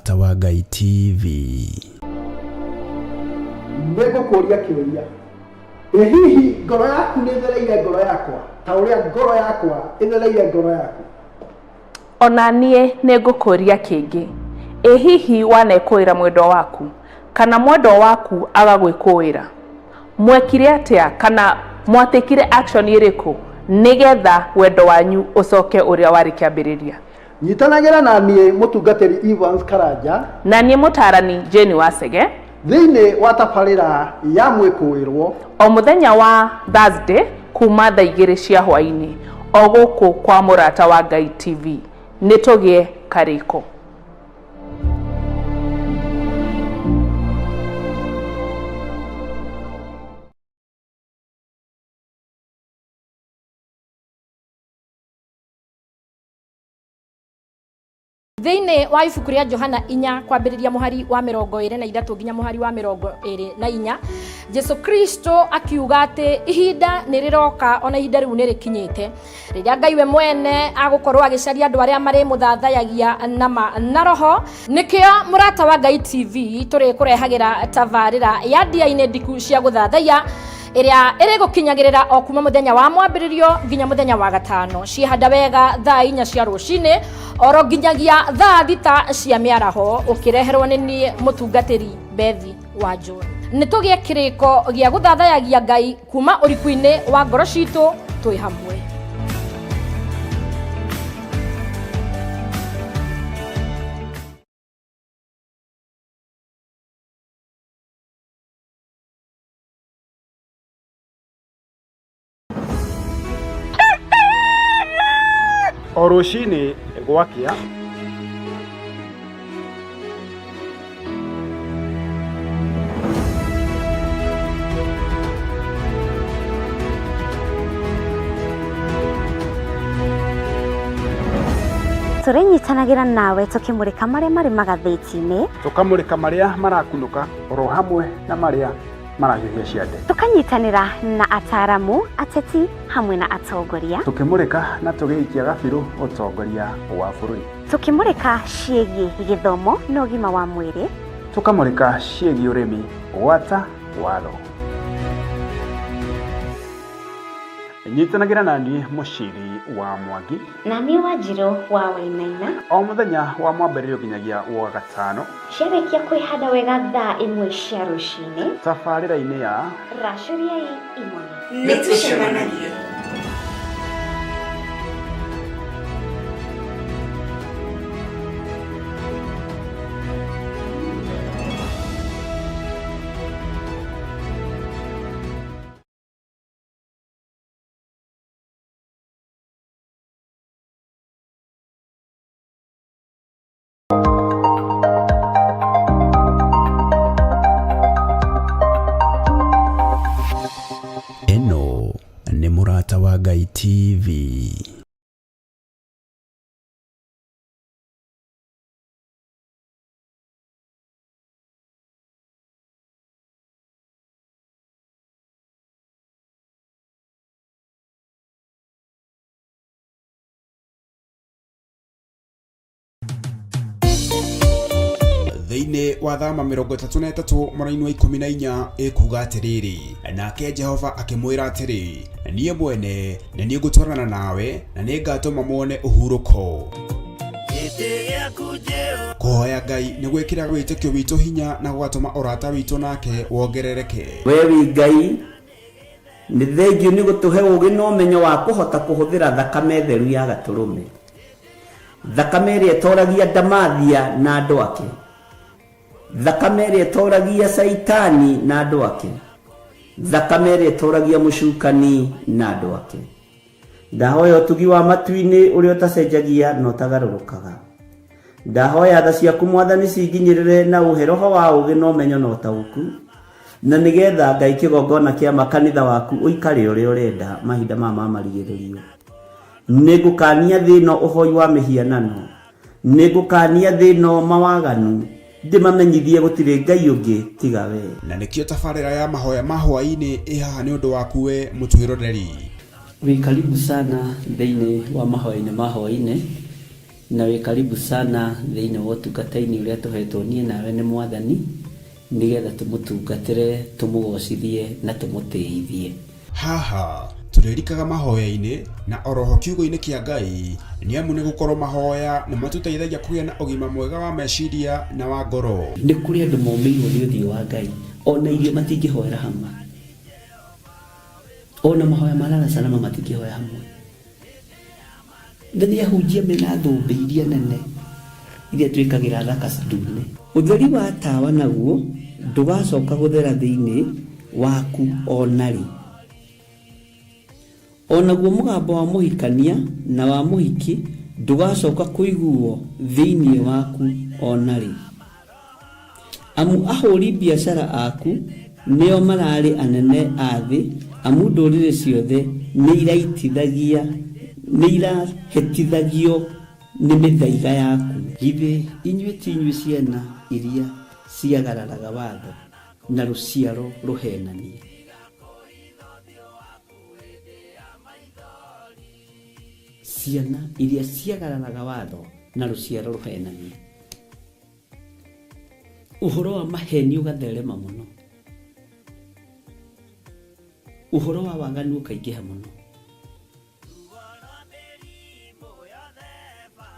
Mũrata wa Ngai TV. Nego kuria kiuria. Hihi ngoro yaku nĩ thereire ngoro yakwa? Ta ũrĩa ngoro yakwa ĩthereire ngoro yaku. Ona niĩ nĩngũkũria kĩngĩ. Hihi wanekũĩra mwendo waku kana mwendo waku agagwĩkũĩra? Mwekire atĩa kana mwatĩkire action ĩrĩkũ nĩgetha wendo wanyu ũcoke ũrĩa warĩ kĩambĩrĩria? Nyitanagĩra na niĩ mũtungatĩri Evans Karanja na niĩ mũtarani Jane Wasege thĩinĩ wa tabarĩra ya mwĩkũĩrwo o mũthenya wa Thursday kuma thaa 2 cia hwaĩ-inĩ o gũkũ kwa Mũrata wa Ngai TV. Nĩtũgĩe karĩko. Thĩinĩ wa ibuku rĩa Johana 4 kwambĩrĩria mũhari wa 23 nginya mũhari wa 24, Jesu Kristo akiuga atĩ ihinda nĩrĩroka ona ihinda rĩu nĩrĩkinyĩte rĩrĩa Ngai we mwene agũkorwo agĩcaria andũ arĩa marĩ mũthathayagia na roho. Nĩkĩo Mũrata wa Ngai TV tũrĩ kũrehagĩra tabarĩra ya ndiainĩ ndiku cia gũthathaya ĩrĩa ĩrĩgũkinyagĩrĩra o kuma mũthenya wa mwambĩrĩrio nginya mũthenya wa gatano ciehanda wega thaa 4 cia rũcinĩ oro nginyagia thaa 6 cia mĩaraho, ũkĩreherwo nĩ niĩ mũtungatĩri Bethi wa John. Nĩtũgĩe kĩrĩko gĩa gũthathayagia Ngai kuma ũriku-inĩ wa ngoro citũ twĩ hamwe. O rũcinĩ gwakĩa tũrĩnyitanagĩra nawe tũkĩmũrĩka marĩa marĩ magathĩti-inĩ, tũkamũrĩka marĩa marakunũka oro hamwe na marĩa marahiũhia ciande, tũkanyitanĩra na ataramu, ateti hamwe na atongoria, tũkĩmũrĩka na tũgĩikia gabirũ ũtongoria wa bũrũri, tũkĩmũrĩka ciĩgiĩ gĩthomo na ũgima wa mwĩrĩ, tũkamũrĩka ciĩgiĩ ũrĩmi, gwata watho. Nyitanagĩra na niĩ Mũciri wa Mwangi na niĩ Wanjirũ wa Wainaina o mũthenya wa mwambĩrĩrio nginyagia wa gatano ciarĩkia kwĩhanda wega thaa 1 cia rũcinĩ tabarĩra-inĩ ya Racũriai Imoni. Nĩtũcemanagia. Eno nĩ Mũrata wa Ngai TV. Thĩinĩ wa thama 33 mweri wa 14 ĩkuga atĩrĩrĩ, nake Jehova akĩmwĩra atĩrĩ, niĩ mwene nĩ niĩ ngũtwarana nawe na nĩ ngatũma muone ũhurũko. Kũhoya Ngai nĩ gwĩkĩra wĩtĩkio witũ hinya na gũgatũma ũrata witũ nake wongerereke. We wi Ngai nĩ thengio nĩ gũtũhe ũũgĩ na ũmenyo wa kũhota kũhũthĩra thakame theru ya Gatũrũme, thakame ĩrĩa ĩtoragia ndamathia na andũ ake, thakame ĩrĩa ĩtoragia Saitani na andũ ake, thakame ĩrĩa ĩtoragia mũcukani na andũ ake. Ndahoya ũtugi wa matu-inĩ ũrĩa ũtacenjagia na ũtagarũrũkaga. Ndahoya tha ciaku Mwathani cinginyĩrĩre na ũhe roho wa ũũgĩ na ũmenyo na ũtaũku, na nĩgetha Ngai kĩgongona kĩa makanitha waku ũikare ũrĩa ũrenda mahinda ma marigĩrĩrio. Nĩngũkania thĩno ũhoi wa mĩhianano, nĩngũkania thĩno mawaganu, ndĩmamenyithie gũtirĩ Ngai ũngĩ tiga we. Na nĩkĩo tabarĩra ya mahoya ma hwaĩ-inĩ ĩhaha nĩ ũndũ waku we mũtwĩroreri. Karibu sana thĩinĩ wa mahoya-inĩ ma hwaĩ-inĩ, na wĩ karibu sana thĩinĩ wa ũtungata-inĩ ũrĩa tũhetwo niĩ nawe nĩ Mwathani, nĩgetha tũmũtungatĩre, tũmũgocithie na tũmũtĩithie. Haha turirikaga mahoya-inĩ na oroho kiugo-inĩ kĩa Ngai, nĩ amu nĩ gũkorwo mahoya nĩ matũteithagia kũgĩa na ũgima mwega wa meciria na wa ngoro. Nĩ kũrĩ andũ momĩirwo nĩ ũthiũ wa Ngai, ona irio matingĩhoera hamwe, ona mahoya marara salama matingĩhoya hamwe. Nĩ ahunjia mena thũmbĩ iria nene iria twĩkagĩra thaka ndune. Ũtheri wa tawa naguo ndũgacoka gũthera thĩinĩ waku onarĩ. Onaguo mũgambo wa mũhikania na wa mũhiki ndũgacoka kũiguo thĩinĩ waku onarĩ. Amu ahũri biacara aku nĩo mararĩ anene a thĩ, amu ndũrĩrĩ ciothe nĩ irahĩtithagio nĩ mĩthaiga yaku. Githĩ inyuĩ ti inyuĩ ciana iria ciagararaga watho na rũciaro rũhenanie? Ciana iria ciagararaga watho na rũciaro rũhenanie. Ũhoro wa maheni ũgatherema mũno, ũhoro wa waganu ũkaingĩha mũno.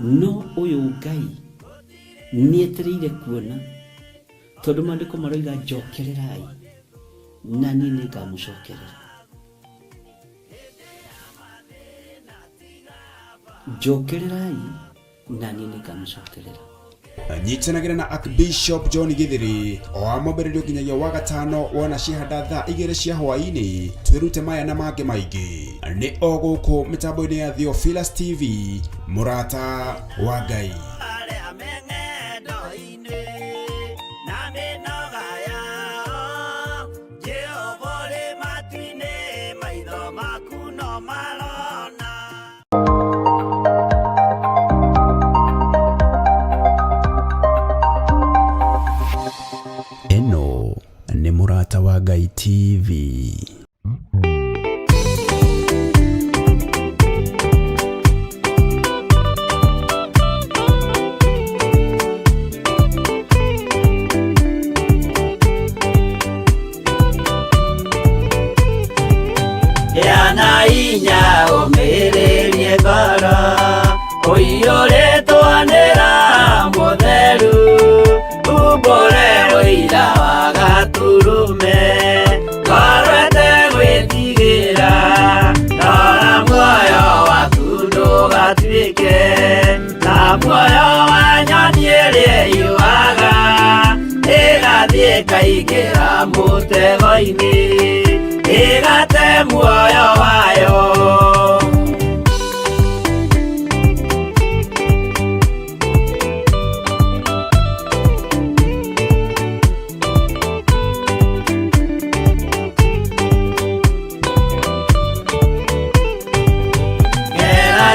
No ũyũ Ngai nĩetereire kuona, tondũ maandĩko maroiga njokererai na niĩ nĩngamũcokerera. Njokererai na niĩ nĩngamũcokerera. Nyitanagĩra na Archbishop John Githiri o amambĩrĩrio nginyagia wa gatano wona ciahanda thaa 2 cia hwaĩ-inĩ. Twĩrute maya na mangĩ maingĩ nĩ o gũkũ mĩtambo-inĩ ya Theophilus TV, mũrata wa Ngai. Eno nĩ mũrata wa Ngai TV. Yana inya ũmĩrĩrie ngoro, ũiyũrĩtwanĩra mũtheru, umbũre ũira wa gaturume, ngorwete gwĩtigĩra, rora muoyo waku ndũgatuĩke ta muoyo wa nyoni ĩrĩa yuaga, ĩgathiĩ ĩkaingĩra mũtego-inĩ, ĩgate muoyo wayo.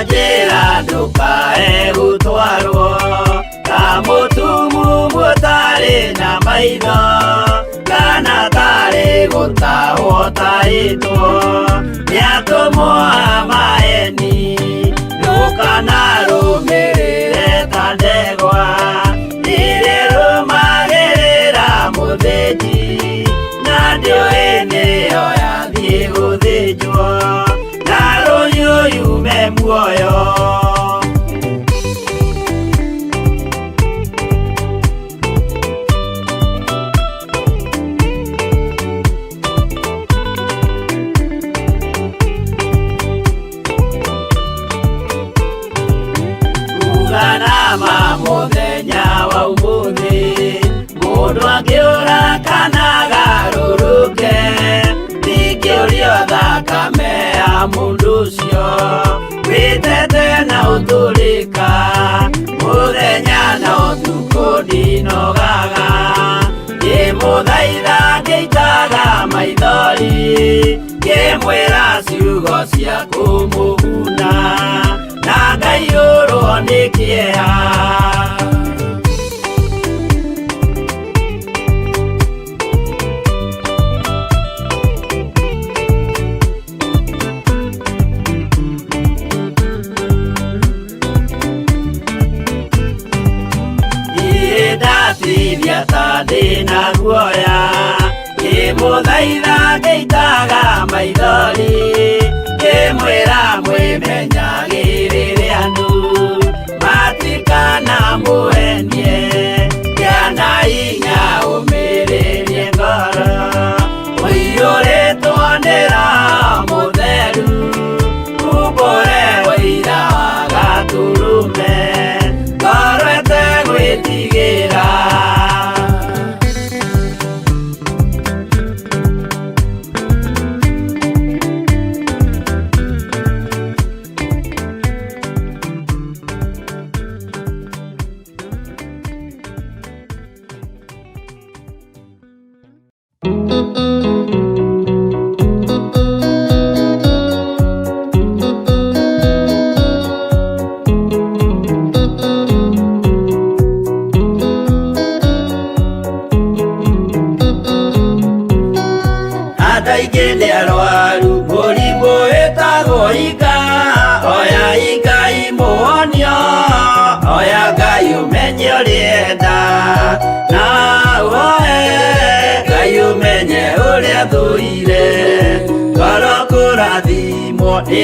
Njĩra ndũkae gũtwarwo ta mũtumumu ũtarĩ na maitho, kana tarĩ gũtahwo tahĩtwo nĩ atũmwo a maeni. Ndũkanarũmĩrĩre ta ndegwa irĩ rũmagĩrĩra mũthĩnji, na ndĩũĩ nĩyo yathiĩ gũthĩnjwo na rũhiũ yume muoyo. Uganama mũthenya wa ũmũthĩ, mũndũ angĩũra kana garũrũke, ndingĩũrio thakame ya mũndũ ũcio, wĩtete na ũtũrĩka, mũthenya na ũtukũ ndinogaga, ngĩmũthaitha ngĩitaga maithori, ngĩmwĩra ciugo cia kũmũguna, na ngaiyũrwo nĩ kĩeha. ndina guoya ngimuthaitha ngeitaga maithori ngimwira mwimenyagirire andu matikana muendie yana inya umiririe ngoro uiyuritwo nĩ Roho Mũtheru umbũre ũira wa Gatũrũme ngoro ĩtegwĩtigĩra.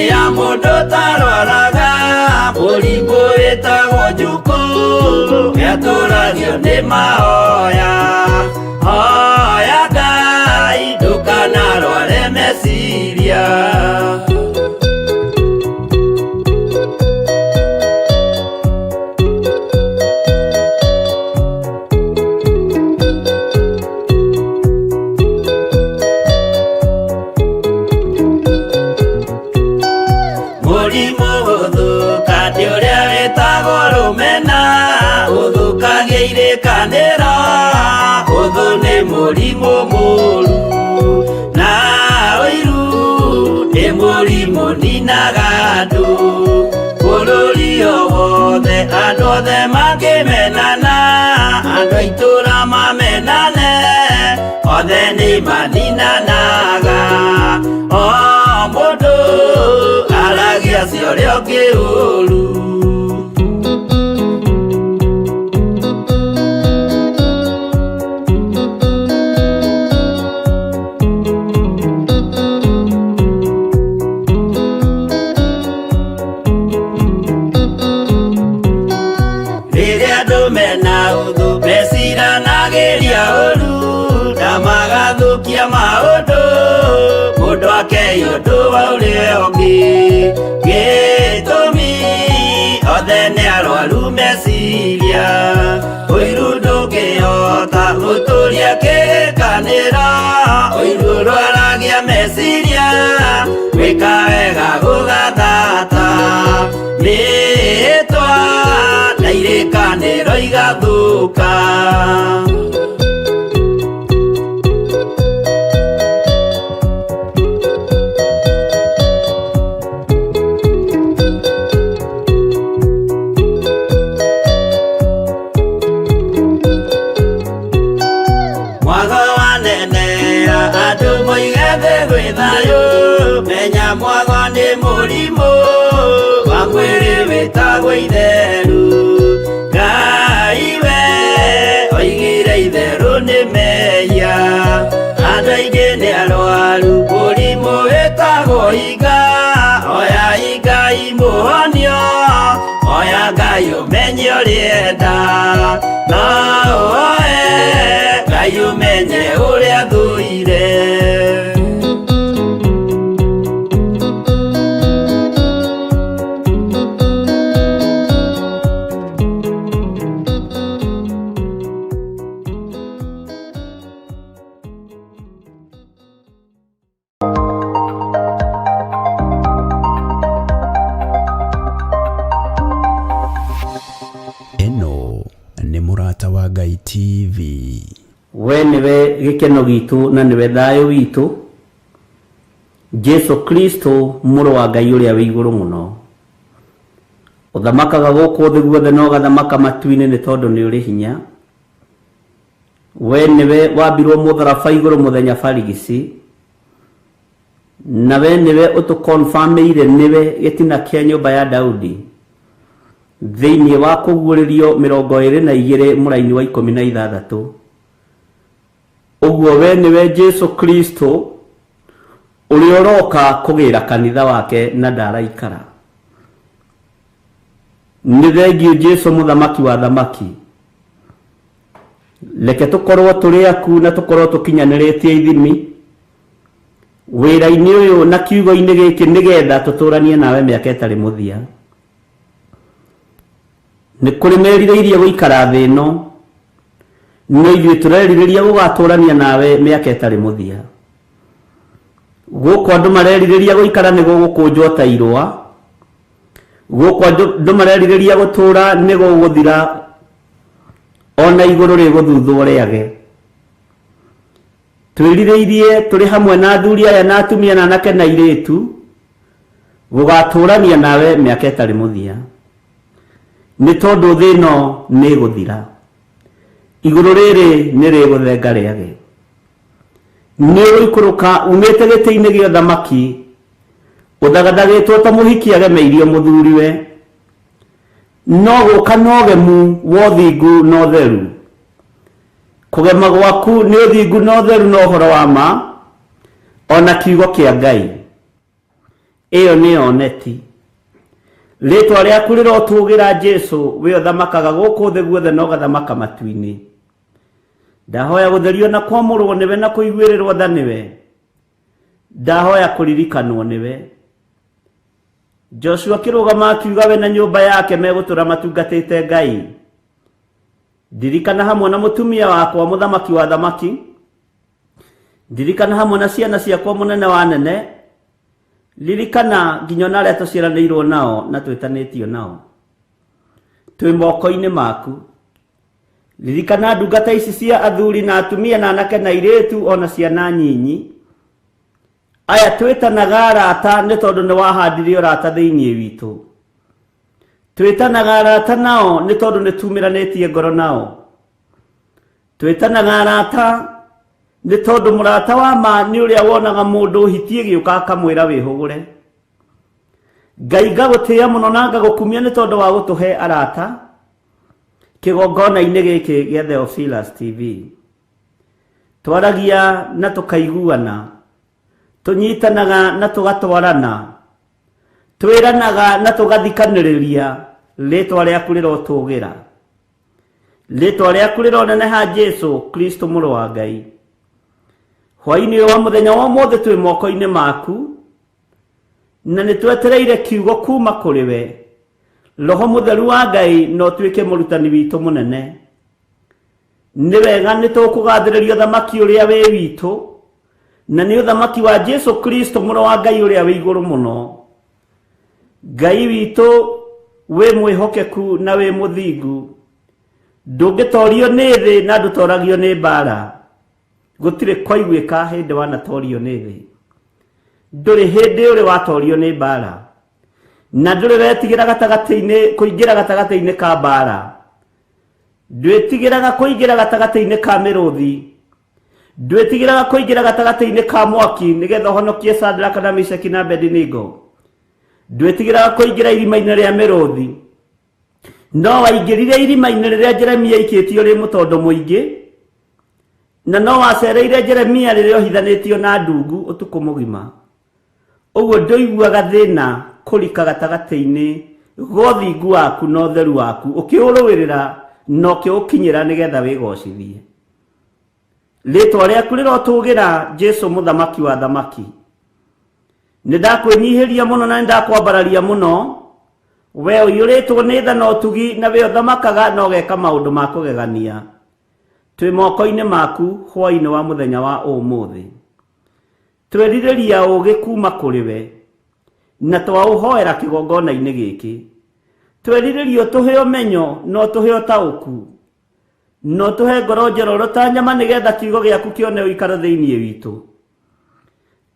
Ya mũndũ tarwaraga mũrimũ wĩtagwo njukũ yatũragio nĩ mahoya. Hoya Ngai ndũkanarware meciria. Mũrimũ mũru na ũiru nĩ mũrimũ ninaga andũ bũrũri o wothe andũ othe mangĩmenana andũ a itũra mamenane othe nĩ maninanaga. O mũndũ aragia cio ũrĩa ũngĩ ũru. Mũndũ akeyũndũ wa ũrĩa ũngĩ gĩtũmi othe nĩ arwaru meciria. Ũiru ndũngĩhota gũtũria kĩrĩkanĩro ũiru ũrwaragia meciria. Gwĩka wega gũgathata mĩĩtwa na irĩkanĩro igathũka. Menya mwago nĩ mũrimũ wa mwĩrĩ wĩtagwo itheru. Ngai we oigire itheru nĩ mehia. Andũ aingĩ nĩ arwaru mũrimũ wĩtagwo inga. Oya Ngai mũhonio, oya Ngai ũmenye ũrĩa enda. No oe Ngai ũmenye ũrĩa thũire. Ngai TV. We niwe gikeno gitu na niwe thayo witu. Jesu Kristo mũrũ wa Ngai ũrĩa wĩ igũrũ mũno. Ũthamakaga gũkũ thĩ guothe no gathamaka matu-inĩ nĩ tondũ nĩ ũrĩ hinya. We niwe wambirwo mũtharaba igũrũ mũthenya barigici. Na we niwe ũtũkonfirmĩire niwe gĩtina kĩa nyũmba ya Daudi. Thĩinĩ wa kũguũrĩrio 22 mũraini wa 16. Uguo we niwe Jesu Kristo uri oroka kugira kanitha wake na ndaraikara. Ni thengio Jesu muthamaki wa thamaki. Leke tukorwo turi aku na tukorwo tukinyaniretie ithimi wira-ini uyu na kiugo-ini giki nigetha tuturanie nawe miaka itari muthia. Ni kuri merirĩirie guikara thĩ ĩno, no ithuĩ tũrerirĩria gũgaturania nawe miaka itari muthia. Gũkũ andũ marerirĩria gũikara nĩ gũgũkũnjwo ta irũa, gũkũ andũ marerirĩria gũtũra nĩ gũgũthira, ona igũrũ rĩgũthuthwo rĩage. Twĩrirĩirie tũrĩ hamwe na athuri aya na atumia na anake na airĩtu gũgaturania nawe miaka itari muthia, nĩ tondũ thĩ ĩno nĩ ĩgũthira, igũrũ rĩrĩ nĩ rĩgũthenga rĩage. Nĩ ũikũrũka umĩte gĩtĩ-inĩ gĩa ũthamaki ũthagathagĩtwo ta mũhiki agemeirio mũthuriwe, no gũka na ũgemu wa ũthingu na ũtheru. Kũgema gwaku nĩ ũthingu na ũtheru na ũhoro wa ma, ona kiugo kĩa Ngai. Ĩyo nĩ oneti. Rĩtwa rĩaku rĩrotũgĩra Jesu, we ũthamakaga gũkũ thĩ guothe na ũgathamaka matu-inĩ. Ndahoya gũtherio na kwamũrwo nĩwe na kũiguĩrĩrwo tha nĩwe. Ndahoya kũririkanwo nĩwe. Joshua akĩrũgama akiuga we na nyũmba yake megũtũra matungatĩte Ngai. Ndirikana hamwe na mũtumia wakwa mũthamaki wa thamaki. Ndirikana hamwe na ciana ciakwa mũnene wa nene. Ririkana nginya na arĩa tũciaranĩirwo nao na twĩtanĩtio nao. Twĩ moko-inĩ maku. Ririkana ndungata ici cia athuri na atumia na anake na airĩtu ona ciana nyinyi. Aya twĩtanaga arata nĩ tondũ nĩ wahandire ũrata thĩinĩ witũ. Twĩtanaga arata nao nĩ tondũ nĩ tumĩranĩtie ngoro nao. Twĩtanaga arata nĩ tondũ mũrata wa ma nĩ ũrĩa wonaga mũndũ ũhitie gĩũka akamwĩra wĩhũgũre. Ngai ngagũtĩĩa mũno na ngagũkumia nĩ tondũ wa gũtũhe arata kĩgongona-inĩ gĩkĩ gĩa Theophilus TV. Twaragia na tũkaiguana, tũnyitanaga na tũgatwarana, twĩranaga na tũgathikanĩrĩria. Rĩtwa rĩaku rĩrotũgĩra, rĩtwa rĩaku rĩroneneha Jesu Kristo mũrũ wa Ngai. Hwaĩ-inĩ wa mũthenya wa ũmũthĩ twĩ moko-inĩ maku, na nĩ twetereire kiugo kuma kũrĩ we. Roho Mũtheru wa Ngai no tuĩke mũrutani witũ mũnene. Nĩ wega nĩ tũkũgathĩrĩria ũthamaki ũrĩa wĩ witũ, na nĩ ũthamaki wa Jesu Kristo mũrũ wa Ngai ũrĩa wĩ igũrũ mũno. Ngai witũ wĩ mwĩhokeku na wĩ mũthingu. Ndũngĩtorio nĩ thĩ na ndũtoragio nĩ mbara. Gũtirĩ kwaiguĩka hĩndĩ wanatorio nĩ thĩ. Ndũrĩ hĩndĩ ũrĩ watorio nĩ mbara. Na ndũrĩ wetigĩra gatagatĩ-inĩ kũingĩra gatagatĩ-inĩ ka mbara. Ndwĩtigĩraga kũingĩra gatagatĩ-inĩ ka mĩrũthi. Ndwĩtigĩraga kũingĩra gatagatĩ-inĩ ka mwaki nĩgetha ũhonokie Shadraka na Meshaki na Abedinego. Ndwĩtigĩraga kũingĩra irima-inĩ rĩa mĩrũthi. No waingĩrire irima-inĩ rĩrĩa Jeremia aikĩtio rĩ mũtondo mũingĩ, na no wacereire Jeremia rĩrĩa ohithanĩtio na ndungu ũtukũ mũgima. Ũguo ndũiguaga thĩna kũrika gatagatĩ-inĩ gwa ũthingu waku na ũtheru waku, ũkĩũrũĩrĩra na ũkĩũkinyĩra nĩgetha wĩgocithie. Rĩtwa rĩaku rĩrotũgĩra Jesu mũthamaki wa thamaki. Nĩ ndakwĩnyihĩria mũno na nĩ ndakwambararia mũno. We ũiyũrĩtwo nĩ tha na ũtugi, na we ũthamakaga na ũgeka maũndũ ma kũgegania. Twĩ moko-inĩ maku hwaĩ-inĩ wa mũthenya wa ũmũthĩ. Twerirĩria ũũgĩ kuma kũrĩ we, na twaũhoera kĩgongona-inĩ gĩkĩ. Twerirĩria ũtũhe ũmenyo na ũtũhe ũtaũku, na ũtũhe ngoro njororo ta nyama nĩgetha kiugo gĩaku kĩone ũikaro thĩinĩ witũ.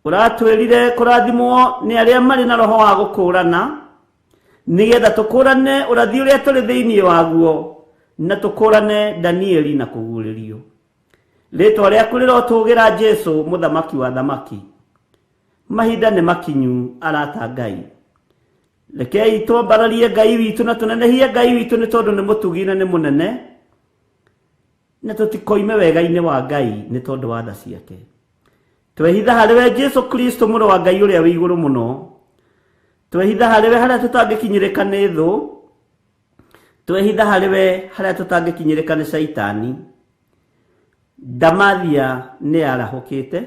Ũratwĩrire kũrathimwo nĩ arĩa marĩ na roho wa gũkũũrana, nĩgetha tũkũrane ũrathi ũrĩa tũrĩ thĩinĩ waguo, na tũkũrane Danieli na kũguũrĩrio. Rĩtwa rĩaku rĩrotũgĩra Jesu mũthamaki wa thamaki. Mahinda nĩ makinyu arata Ngai. Rekei twambararie Ngai witũ na tũnenehie Ngai witũ nĩ tondũ nĩ mũtugi na nĩ mũnene. na tutikoime wega-inĩ wa Ngai nĩ tondũ wa tha ciake. Twehitha harĩwe Jesu Kristo mũrũ wa Ngai ũrĩa wĩ igũrũ mũno. Twehitha harĩwe harĩa tũtangĩkinyĩrĩka nĩ thũ. Twehitha harĩwe harĩa tũtangĩkinyĩrĩka nĩ Saitani. Ndamathia nĩ arahũkĩte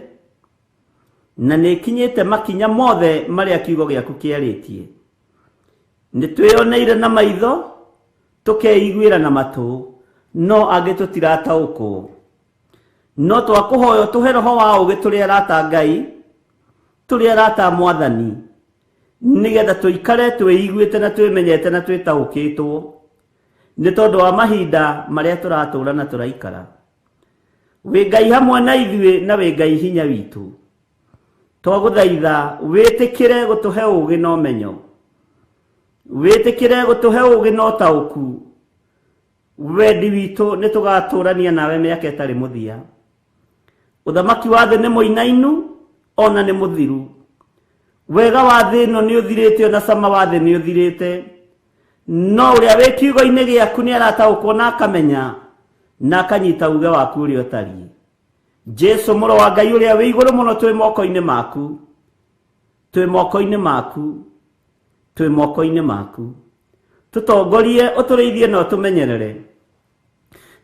na nĩ kinyĩte makinya mothe marĩa kiugo gĩaku kĩarĩtie. Nĩ twĩoneire na maitho, tũkeiguĩra na matũ, no angĩ tũtirataũkwo. No twakũhoya tũhe roho wa ũgĩ tũrĩ arata Ngai, tũrĩ arata Mwathani, nĩgetha tũikare twĩiguĩte na twĩmenyete na twĩtaũkĩtwo nĩ tondũ wa mahinda marĩa tũratũũra na tũraikara. Wĩ Ngai hamwe na ithuĩ na wĩ Ngai hinya witũ. Twagũthaitha wĩtĩkĩre gũtũhe ũgĩ na ũmenyo, wĩtĩkĩre gũtũhe ũgĩ na ũtaũku. Wendi witũ nĩ tũgatũũrania nawe mĩaka ĩtarĩ mũthia. Ũthamaki wa thĩ nĩ mũinainu, ona nĩ mũthiru. Wega wa thĩ ĩno nĩ ũthirĩte, ona cama wa thĩ nĩ ũthirĩte. No ũrĩa wĩ kiugo-inĩ gĩaku nĩ arataũkwo na akamenya na akanyita uge waku ũrĩa ũtariĩ. Jesu mũrũ wa Ngai ũrĩa wĩ igũrũ mũno, twĩ moko-inĩ maku, twĩ moko-inĩ maku, twĩ moko-inĩ maku. Tũtongorie, ũtũrĩithie na ũtũmenyerere.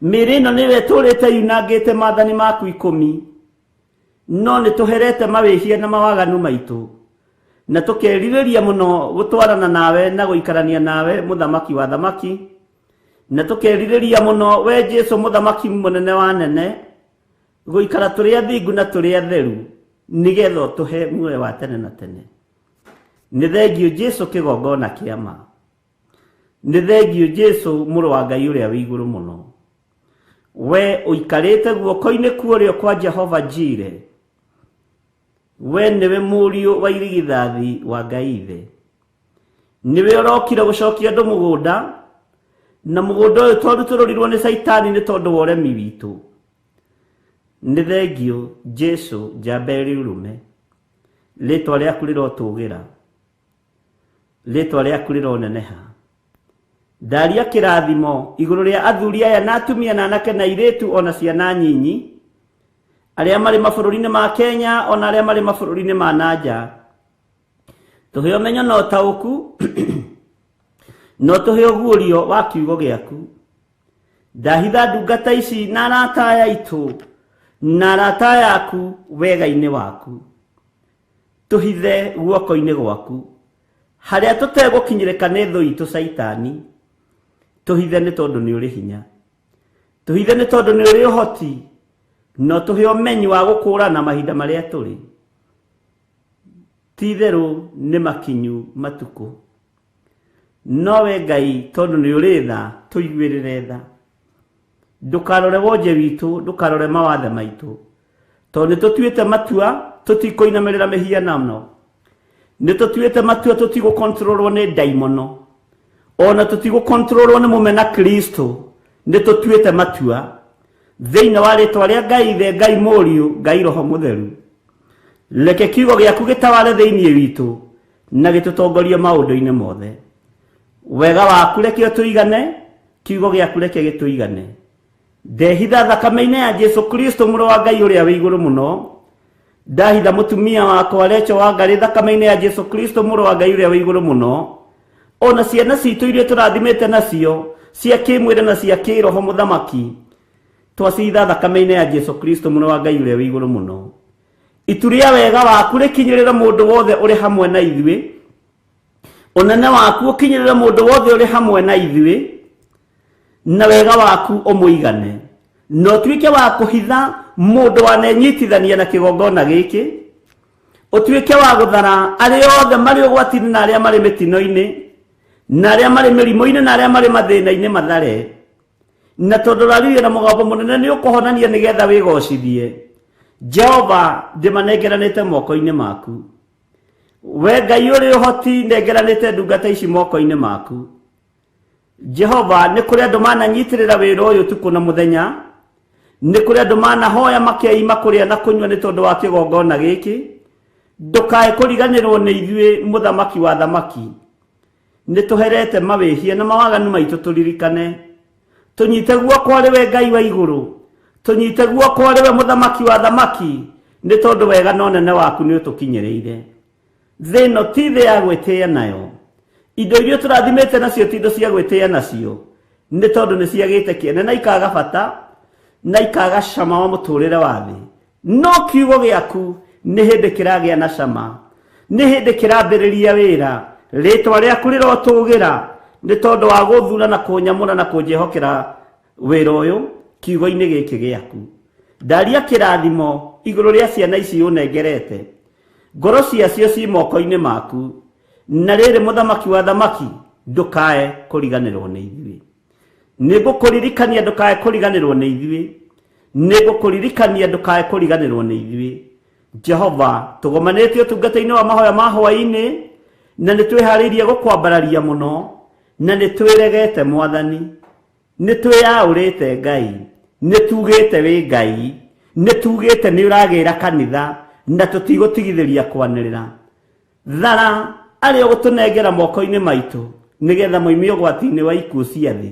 Mĩĩrĩ ĩno nĩwe tũrĩte yunangĩte maathani maku 10, no nĩ tũherete mawĩhia na mawaganu maitũ, na tũkerirĩria mũno gũtwarana nawe na gũikarania nawe mũthamaki wa thamaki, na tũkerirĩria mũno we Jesu mũthamaki mũnene wa nene, gũikara tũrĩ athingu na tũrĩ atheru, nĩgetha ũtũhe muoyo wa tene na tene. Nĩ thengio Jesu kĩgongona kĩa ma. Nĩ thengio Jesu mũrũ wa Ngai ũrĩa wĩ igũrũ mũno. We ũikarĩte guoko-inĩ kuorĩo kwa Jehova Jire. We nĩwe mũriũ wa irigithathi wa Ngai Ithe. Nĩwe ũrokire gũcokia andũ mũgũnda, na mũgũnda ũyũ tondũ tũrũrirwo nĩ Saitani nĩ tondũ wa ũremi witũ. Nĩ thengio Jesu njamba ĩrĩ ũrũme. Rĩĩtwa rĩaku rĩrotũũgĩra, rĩĩtwa rĩaku rĩroneneha. Ndaria kĩrathimo igũrũ rĩa athuri aya na atumia na anake na airĩtu ona ciana nyinyi, arĩa marĩ mabũrũri-inĩ ma Kenya ona arĩa marĩ mabũrũri-inĩ ma nanja. Tũhe ũmenyo na ũtaũku, no tũhe ũguũrio wa kiugo gĩaku. Ndahitha ndungata ici na arata aya aitũ na arata yaku wega-inĩ waku. Tũhithe guoko-inĩ gwaku, harĩa tũtegũkinyĩrĩka nĩ thũ itũ Saitani. Tũhithe nĩ tondũ nĩ ũrĩ hinya, tũhithe nĩ tondũ nĩ ũrĩ ũhoti, no tũhe ũmenyi wa gũkũũrana mahinda marĩa tũrĩ. Ti-itherũ nĩ makinyu matukũ, no we Ngai tondũ nĩ ũrĩ tha, tũiguĩrĩre tha. Ndũkarore wonje witũ, ndũkarore mawathe maitũ, tondũ nĩ tũtuĩte matua tũtikũinamĩrĩra mĩhianano. Nĩ tũtuĩte matua tũtigũkontrolwo nĩ ndaimono, ona tũtigũkontrolwo nĩ mũmena Kristo. Nĩ tũtuĩte matua thĩinĩ wa rĩĩtwa rĩa Ngai Ithe, Ngai Mũriũ, Ngai Roho Mũtheru. Reke kiugo gĩaku gĩtawale thĩinĩ witũ na gĩtũtongorie maũndũ-inĩ mothe. Wega waku reke ũtũigane, kiugo gĩaku reke gĩtũigane. Ndehitha thakame-inĩ ya Jesu Kristo mũrũ wa Ngai ũrĩa wĩ igũrũ mũno. Ndahitha mũtumia wakwa Recho wa Ngarĩ thakame-inĩ ya Jesu Kristo mũrũ wa Ngai ũrĩa wĩ igũrũ mũno. Ona ciana citũ iria tũrathimĩte nacio cia kĩmwĩrĩ na cia kĩroho mũthamaki, twacitha thakame-inĩ ya Jesu Kristo mũrũ wa Ngai ũrĩa wĩ igũrũ mũno. Itu rĩa wega waku rĩkinyĩrĩre mũndũ wothe ũrĩ hamwe na ithuĩ. Ũnene waku ũkinyĩrĩre mũndũ wothe ũrĩ hamwe na ithuĩ, na wega waku ũmũigane. No tuĩke wa kũhitha mũndũ wanenyitithania na kĩgongona gĩkĩ, ũtuĩke wa gũthara arĩa othe marĩ ũgwati-inĩ na arĩa marĩ mĩtino-inĩ, na arĩa marĩ mĩrimũ-inĩ na arĩa marĩ mathĩna-inĩ mathare. Na tondũ raririe na mũgambo mũnene nĩ ũkũhonania nĩgetha wĩgocithie. Jehova, ndĩmanengeranĩte moko-inĩ maku. We Ngai ũrĩ ũhoti, nengeranĩte ndungata ici moko-inĩ maku. Jehova, nĩ kũrĩ andũ mananyitĩrĩra wĩra ũyũ ũtukũ na mũthenya, nĩ kũrĩ andũ manahoya makeima kũrĩa na kũnyua nĩ tondũ wa kĩgongona gĩkĩ. Ndũkae kũriganĩrwo nĩ ithuĩ mũthamaki wa thamaki. Nĩ tũherete mawĩhia na mawaganu maitũ tũririkane. Tũnyite guoko arĩ we Ngai wa igũrũ, tunyite guoko riwe muthamaki wa thamaki ni tondu wega no nene waku ni utukinyereire thino ti the ya gwetia nayo indo iria turathimete nacio ti indo cia gwetia nacio ni tondu ni ciagite kiene na ikaga bata na ikaga cama wa muturire wa thi no kiugo giaku ni hindi kiragia na cama ni hindi kirambiriria wira ritwa riaku rirotugira ni tondu wa guthura na kunyamura na kunjehokera wira uyu kiugo-ini giki giaku ndaria kirathimo iguru ria ciana ici unengerete ngoro ciacio ci moko-ini maku na riri muthamaki wa thamaki ndukae kuriganirwo ni ithuĩ nigukuririkania ndukae kuriganirwo ni ithuĩ nigukuririkania ndukae kuriganirwo ni ithuĩ Jehova tugomanĩtie ũtungata-inĩ wa mahoya ma hwaĩ-inĩ na nĩtwĩharĩirie gũkwambararia mũno na nĩtwĩregete Mwathani nĩtwĩyaũrĩte Ngai nĩtugĩte wĩ Ngai nĩtugĩte nĩũragĩra kanitha na tũtigũtigithĩria kwanĩrĩra thara arĩa ũgũtũnengera moko-inĩ maitũ nĩgetha moimie ũgwati-inĩ wa ikuũ cia thĩ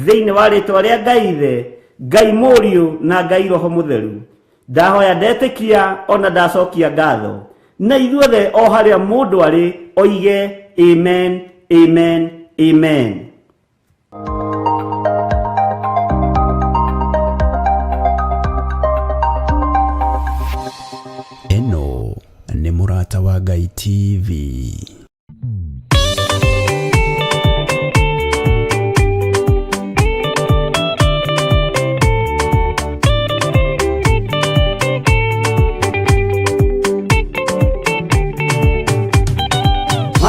thĩinĩ wa rĩtwa rĩa Ngai Ithe Ngai Mũriũ na Ngai Roho Mũtheru ndahoya ndetĩkia ona ndacokia ngatho na ithuothe o harĩa mũndũ arĩ oige amen amen amen. Eno nĩ Mũrata wa Ngai TV.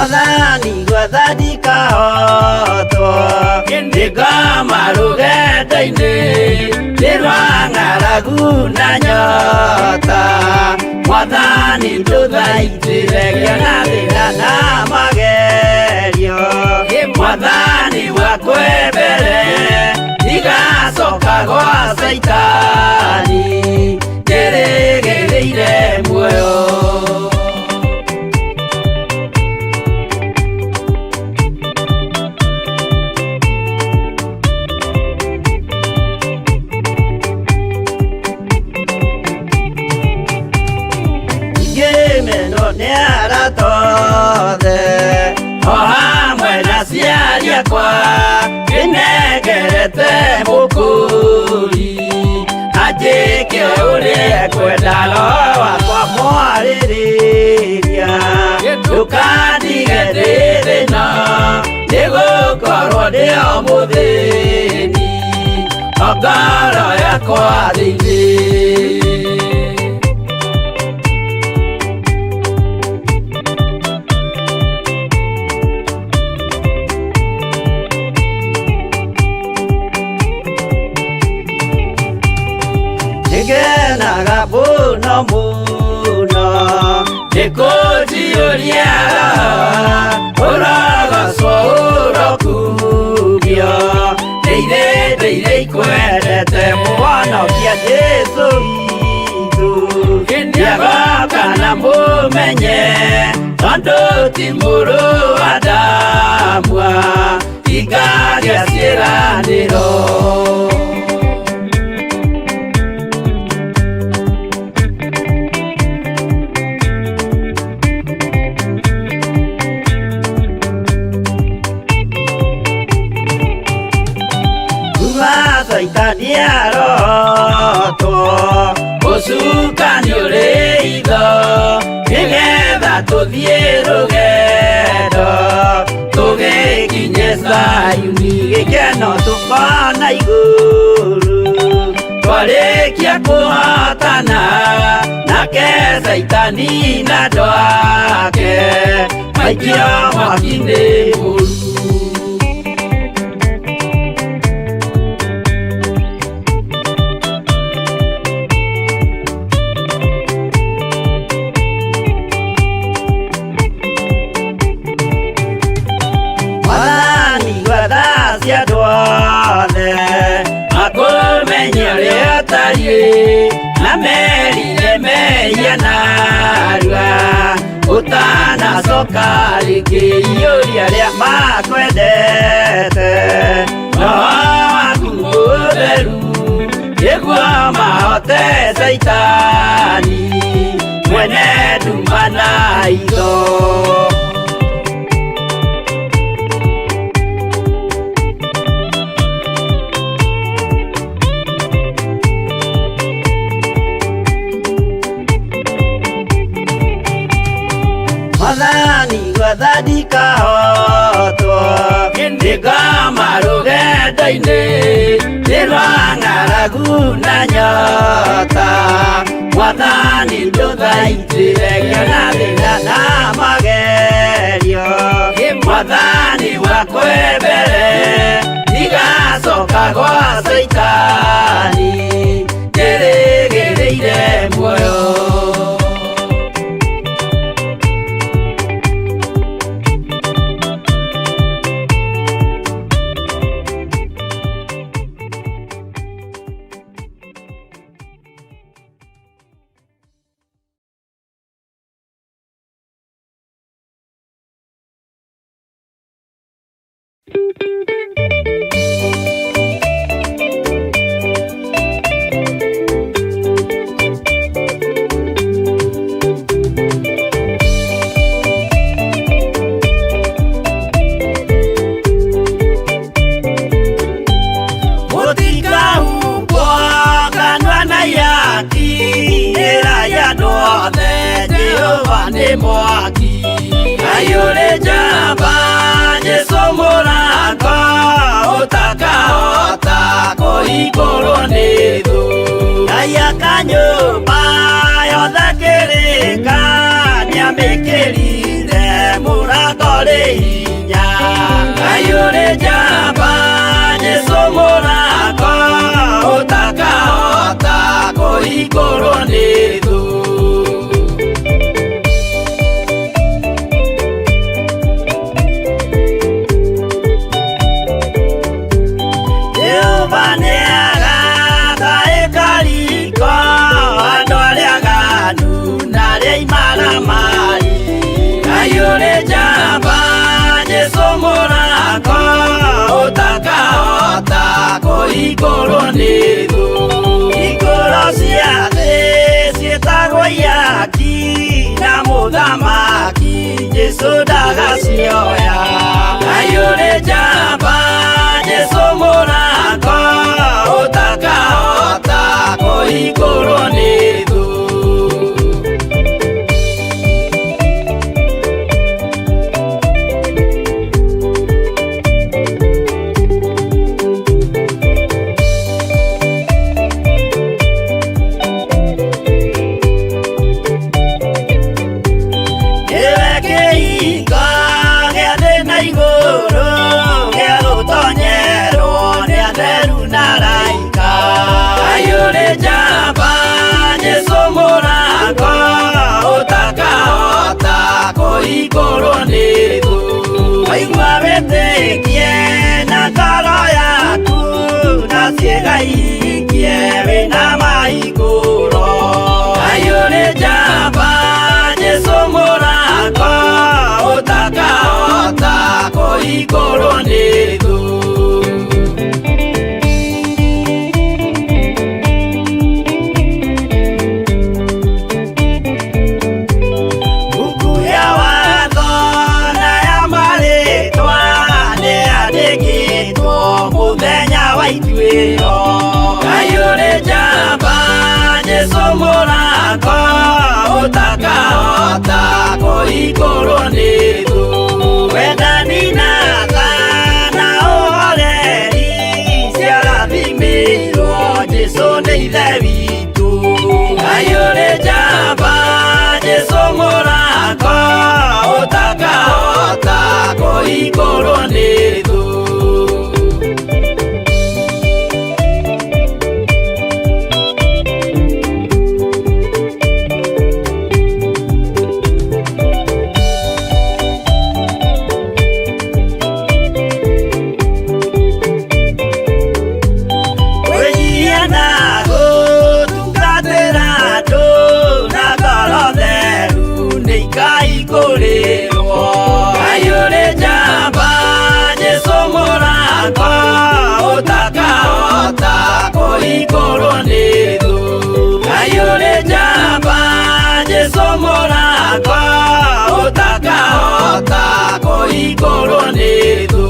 Madani gwathani kahoto Ndigama rugenda-inĩ Ndirwang'aragu na nyota Mwathani ndũthaitĩre na thĩna na magerio Mwathani wakwe mbere Ndigacoka gwa Saitani Ndĩrĩgĩrĩire muoyo kwa inegerete mukuri ajike ure kwenda lowa kwa mwaririria ukandigethire na nigukorwo ndio muthini ogoro yakwa thĩinĩ muno muno nikujiuria uragacwo urokugio ndeire ikwendete mwonokia Jesu witũ ndiagoka na mũmenye tondũ ti mũrũ wa ndamwa ingagĩa ciĩranĩro Niaroto Osuka nyore itho Nigetha tuthie rugendo Tugikinye Sayuni Gikeno tukona iguru Twarikia kuhotana Nake Saitani na ndwake Maikio mwaki-inĩ mũru na merire meya narua utanacoka rĩngĩ iũria rĩa makwendete no waku mũtheru nĩguo mahote Saitani mwene nduma na itho. Mathani gwathani kahotwo nĩngama rũgendo-inĩ nĩrwa ng'aragu na nyota. Mwathani ndũthaitĩre ngĩona thĩna na magerio. Mwathani wakwa mbere ndigacoka gwa Saitani ndĩrĩgĩrĩire muoyo. Mwaki ayore jamba Jesu mũrango ũtakahota kũhingũrwo nĩ thũ. Ngai akanyũmba yothe kĩrĩka nĩamĩkĩrire mũrango rĩ hinya. Ayore jamba Jesu mũrango ũtakahota kũhingũrwo nĩ thũ. Ayore jamba Jesu mũrango ũtakahota kũhingũrwo nĩ thũ. Hingũro cia thĩ ciĩtagwo ihaki na mũthamaki Jesu ndagacioya. Ayore jamba Jesu mũrango ũtakahota kũhingũrwo nĩ thũ. Waigua wĩtĩkie na ngoro yaku na ciĩga ihingie wĩna mahingũro. Ayũrĩ njamba Jesu mũrango ũtakahota kũhingũrwo nĩ thũ. Ayũrĩ njamba Jesu mũrango ũtakahota kũhingũrwo nĩ thũ. Wendani na tha na ũhoreri ciarathimĩirwo Jesu nĩ ithe witũ. Ayũrĩ njamba Jesu mũrango ũtakahota kũhingũrwo nĩ thũ. Ayũrĩ njamba Jesu igũrũ nĩ thũ.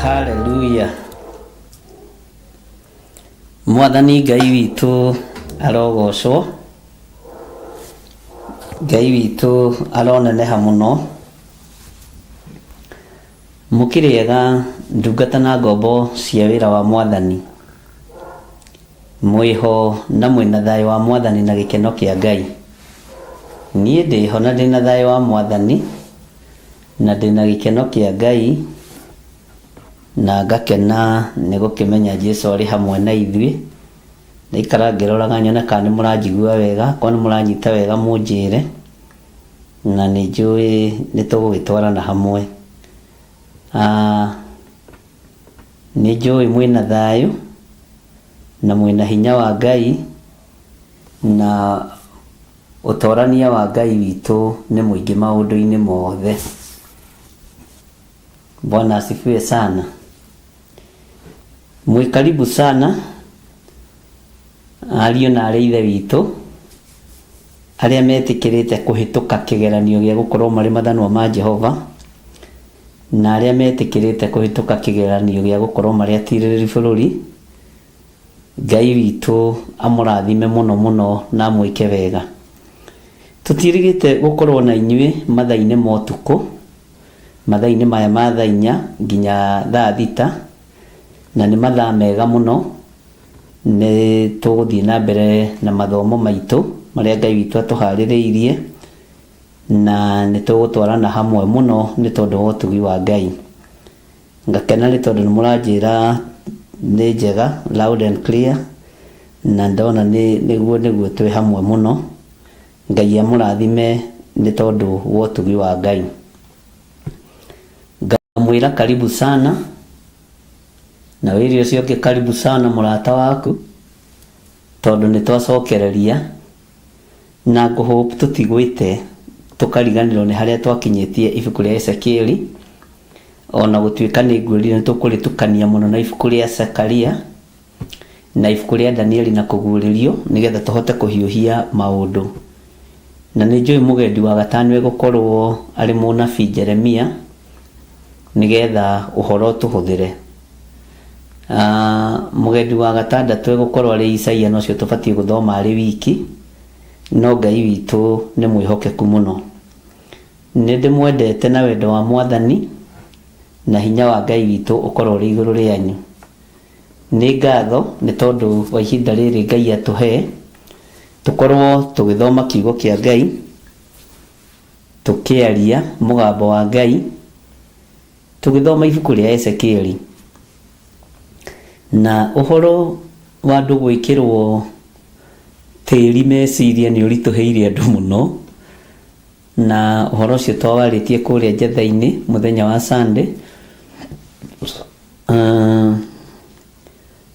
Haleluya. Mwathani Ngai witũ arogocwo, Ngai witũ aroneneha mũno. Mũkĩrĩega ndungata na ngombo cia wĩra wa Mwathani, mwĩho na mwĩna thayũ wa Mwathani na gĩkeno kĩa Ngai. Niĩ ndĩho na ndĩna thayũ wa Mwathani na ndĩna gĩkeno kĩa Ngai, na ngakena nĩ gũkĩmenya Jesũ arĩ hamwe na ithuĩ. Ndaikara ngĩroraga nyone kana nĩ mũranjigua wega, korwo nĩ mũranyita wega mũnjĩre, na nĩ njũĩ nĩ tũgũgĩtwarana hamwe. Nĩ njũĩ mwĩna thayũ na mwĩna hinya wa Ngai, na ũtorania wa Ngai witũ nĩ mũingĩ maũndũ-inĩ mothe. Bwana asifiwe sana. Mwikaribu sana ariũ na arĩ ithe witũ arĩa metĩkĩrĩte kũhĩtũka kĩgeranio gĩa gũkorwo marĩ mathanwa ma Jehova, na arĩa metĩkĩrĩte kũhĩtũka kĩgeranio gĩa gũkorwo marĩ atirĩrĩri bũrũri. Ngai witũ amũrathime mũno mũno na mwĩke wega. Tũtiĩrĩgĩte gũkorwo na inyuĩ mathaa-inĩ ma ũtukũ, mathaa-inĩ maya ma thaa 4 nginya thaa 6, na nĩ mathaa mega mũno. Nĩ tũgũthiĩ na mbere na mathomo maitũ marĩa Ngai witũ atũharĩrĩirie, na nĩ tũgũtwarana hamwe mũno nĩ tondũ wa ũtugi wa Ngai. Ngakena nĩ tondũ nĩ mũranjĩra nĩ njega, loud and clear, na ndona nĩguo twĩ hamwe mũno. Ngai amũrathime nĩ tondũ wa ũtugi wa Ngai. Ngamwĩra karibu sana, na wĩrĩ ũcio ũngĩ karibu sana mũrata waku, tondũ nĩ twacokereria na ngũhope tũtigwĩte tũkariganĩrwo nĩ harĩa twakinyĩtie ibuku rĩa Ezekieli, ona gũtuĩka nĩ ngwĩrire nĩ tũkũrĩtukania mũno na ibuku rĩa Zekaria na ibuku rĩa Danieli na kũguũrĩrio, nĩgetha tũhote kũhiũhia maũndũ. Na nĩ njũĩ mũgendi wa gatano egũkorwo arĩ mũnabii Jeremia, nĩgetha ũhoro tũhũthĩre. Mũgendi wa gatandatũ egũkorwo arĩ Isaia, no cio tũbatiĩ gũthoma arĩ wiki, no Ngai witũ nĩ mwĩhokeku mũno. Nĩ ndĩmwendete na wendo wa Mwathani, na hinya wa Ngai witũ ũkorwo ũrĩ igũrũ rĩanyu. Nĩ ngatho nĩ tondũ wa ihinda rĩrĩ Ngai atũhe tũkorwo tũgĩthoma kiugo kĩa Ngai, tũkĩaria mũgambo wa Ngai, tũgĩthoma ibuku rĩa Ezekieli. Na ũhoro wa andũ gwĩkĩrwo tĩri meciria nĩ ũritũhĩire andũ mũno, na ũhoro ũcio twawarĩtie kũrĩa njetha-inĩ mũthenya wa Sunday,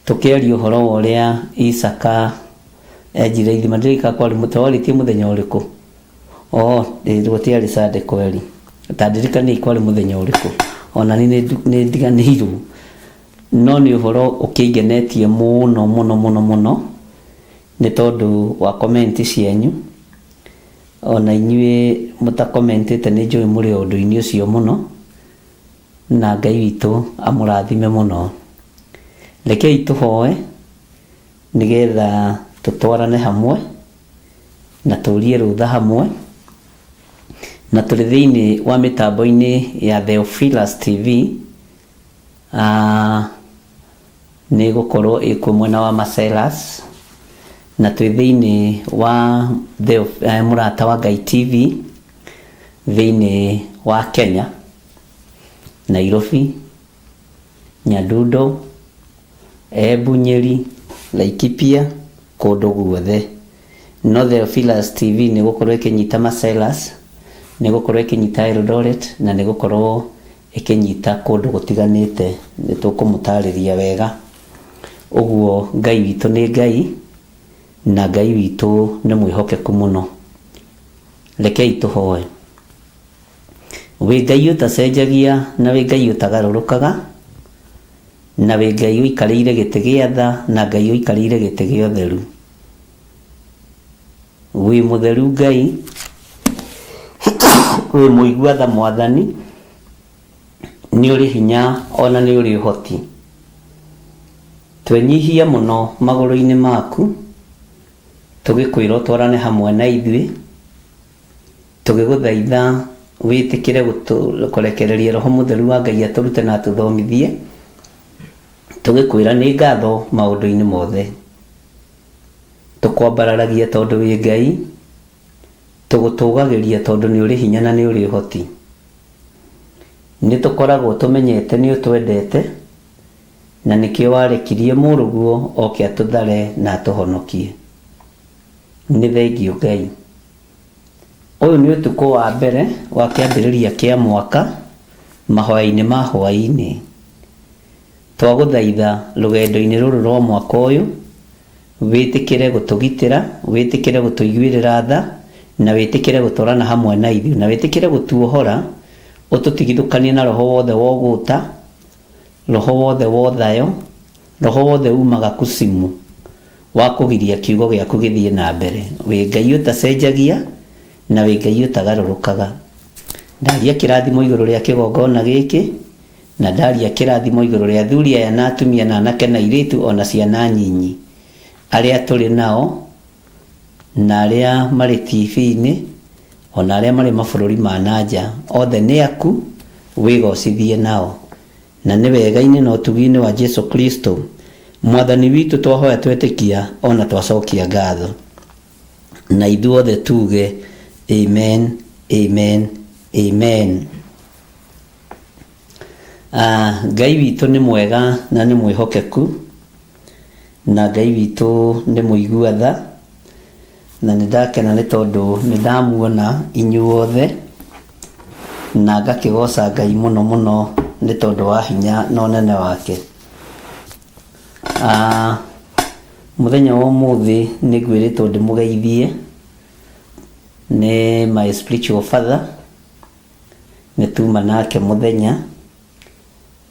tũkĩaria ũhoro wa ũrĩa Isaka Ejira ithima ndirika kwari mutawaritie muthenya uriku. Gutiari Sunday kweri. Tandirikani kwari muthenya uriku. Ona ni ndiganirwo. No ni uhoro ukigenetie muno ni tondu wa comment cienyu. Ona inyue mutakomentete ni njui muri undu-ini ucio muno, na Ngai witu amurathime muno. Rekei tuhoe nigetha tutwarane hamwe na turie rutha hamwe, na tuli thiini wa mitambo-ini ya Theophilus TV. Ni gukorwo ikuo mwena wa Macelas, na twi thiini wa Murata wa Ngai TV thiini wa Kenya, Nairobi, Nyadundo, Embu, Nyeri, Laikipia, kundu guothe. No Theophilus TV ni gukorwo ikinyita Macelas, ni gukorwo ikinyita Eldoret, na ni gukorwo ikinyita kundu gutiganite. Ni tukumutariria wega. Uguo Ngai witu ni Ngai, na Ngai witu ni mwihokeku muno. Rekei tuhoe. Wi Ngai utacenjagia, na wi Ngai utagarurukaga, na wi Ngai uikarĩire gĩtĩ gĩa tha, na Ngai uikarĩire gĩtĩ gĩa ũtheru. Wi mutheru Ngai, wi muigua tha Mwathani, ni uri hinya ona ni uri uhoti. Twenyihia muno maguru-ini maku, tugikwira utwarane hamwe na ithuĩ, tugiguthaitha witikire kurekereria Roho Mutheru wa Ngai aturute na atuthomithie, tugikwira ni ngatho maundu-ini mothe. Tukwambararagia tondu wi Ngai, tugutugagiria tondu ni uri hinya na ni uri uhoti. Ni tukoragwo tumenyete ni utwendete, na nikio warekirie muruguo oke atuthare na atuhonokie. Ni thengio Ngai. Uyu ni utuko wa mbere wa kiambiriria kia mwaka, mahoya-ini ma hwaini. Twaguthaitha rugendo-ini ruru rwa mwaka uyu witikire gutugitira, witikire gutuiguirira tha, na witikire gutorana hamwe na ithuĩ, na witikire gutuohora, ututigithukanie na roho wothe wa uguta, roho wothe wa thayo, roho wothe umaga kusimu wa kugiria kiugo giaku githie na mbere. Wi Ngai utacenjagia, na wi Ngai utagarurukaga. Ndaria kirathimo iguru ria kigongona giki, na ndaria kirathimo iguru ria athuri aya na atumia na anake na airitu ona ciana nyinyi aria turi nao, na aria mari TV-ini, ona aria mari mabururi ma nanja. Othe ni aku, wigocithie nao. Na ni wega-ini na utugi-ini wa Jesu Kristo Mwathani witu twahoya twetikia ona twacokia ngatho. Na ithuothe tuge amen, amen, amen. Ngai witu ni mwega na ni mwihokeku, na Ngai witu ni muigua tha, na nindakena ni tondu nindamuona inyuothe, na ngakigoca Ngai muno muno ni tondu wa hinya na unene wake. Muthenya wa umuthi ni ngwiritwo ndimugeithie ni my spiritual father, ni tuma nake muthenya,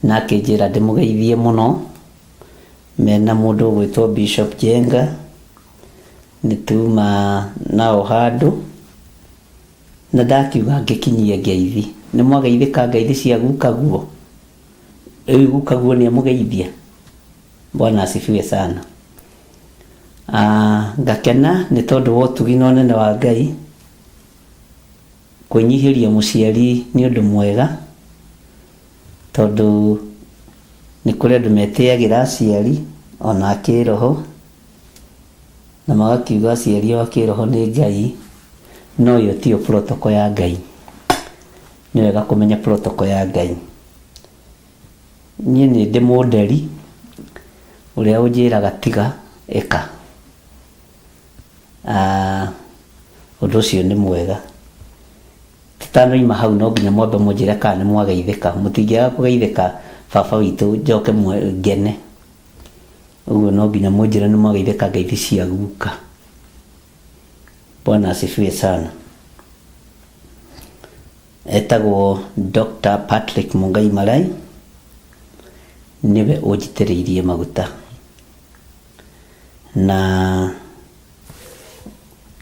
nake njira ndimugeithie muno, mena mundu gwitwo Bishop Jenga, ni tuma nao handu, na ndakiuga ngikinyie ngeithi. Ni mwageithika ngeithi cia gukaguo? Ewi gukaguo ni amugeithia? Bwana asifiwe sana. Ngakena ni tondu wa utugi na unene wa Ngai. Kunyihiria muciari ni undu mwega, tondu ni kuri andu metiagira aciari ona kiroho, na magakiuga aciari wa kiroho ni Ngai, no yo tio protocol ya Ngai. Ni wega kumenya protocol ya Ngai. Nie ni ndi modeli uria unjiraga tiga eka. Undu ucio ni mwega. Tutanoima hau no nginya mwambe munjire kana ni mwageithika. Mutingiaga kugeithika baba witu njoke ngene. Uguo no nginya munjire ni mwageithika ngeithi cia guka. Bwana asifiwe sana. Etagwo Dr. Patrick Mungai Malai niwe ujitĩrĩirie maguta na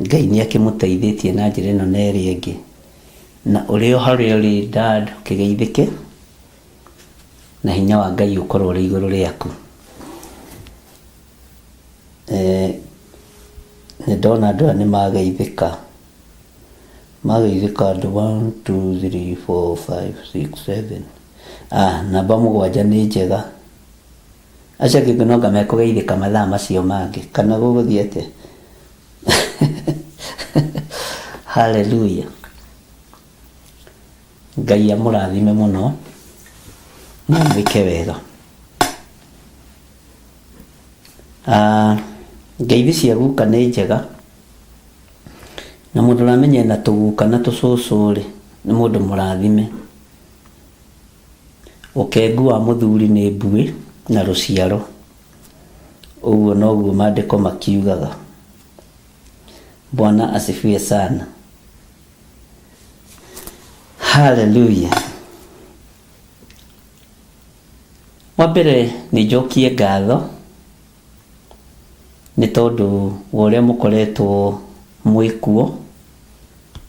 Ngai nĩ akĩmũteithĩtie na njĩra ĩno na ĩrĩa ĩngĩ, na ũrĩ o harĩa ũrĩ dad ũkĩgeithĩke na hinya wa Ngai ũkorwo ũrĩ igũrũ rĩaku. Nĩ ndona andũ nĩ mageithĩka andũ 1 2 3 4 5 6 7 namba 7 nĩ njega. Aca kĩngĩnonga mekũgeithĩka mathaa macio mangĩ kana gũgũthiĩ atĩa? Hallelujah. Ngai amũrathime mũno na mwĩke wega. Ngeithi cia guka nĩ njega, na mũndũ ũramenya na tũguka na tũcũcũ rĩ nĩ mũndũ mũrathime. Ũkengu wa mũthuri nĩ mbuĩ na rũciaro, ũguo noguo maandĩko makiugaga. Bwana asifiwe sana. Hallelujah. Wambere nĩ njokie ngatho nĩ tondũ wa ũrĩa mũkoretwo mwĩkuo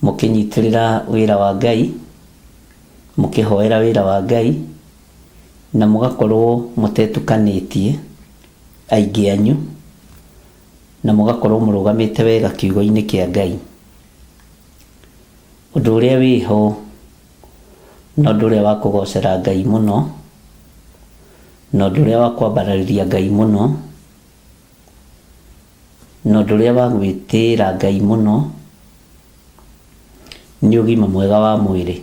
mũkĩnyitĩrĩra wĩra wa Ngai, mũkĩhoera wĩra wa Ngai, na mũgakorwo mũtetukanĩtie aingĩ anyu, na mũgakorwo mũrũgamĩte wega kiugo-inĩ kĩa Ngai. Ũndũ ũrĩa wĩho na ũndũ ũrĩa wa kũgocera Ngai mũno, na ũndũ ũrĩa wa kwambarĩria Ngai mũno, na ũndũ ũrĩa wa gwĩtĩĩra Ngai mũno nĩ ũgima mwega wa mwĩrĩ,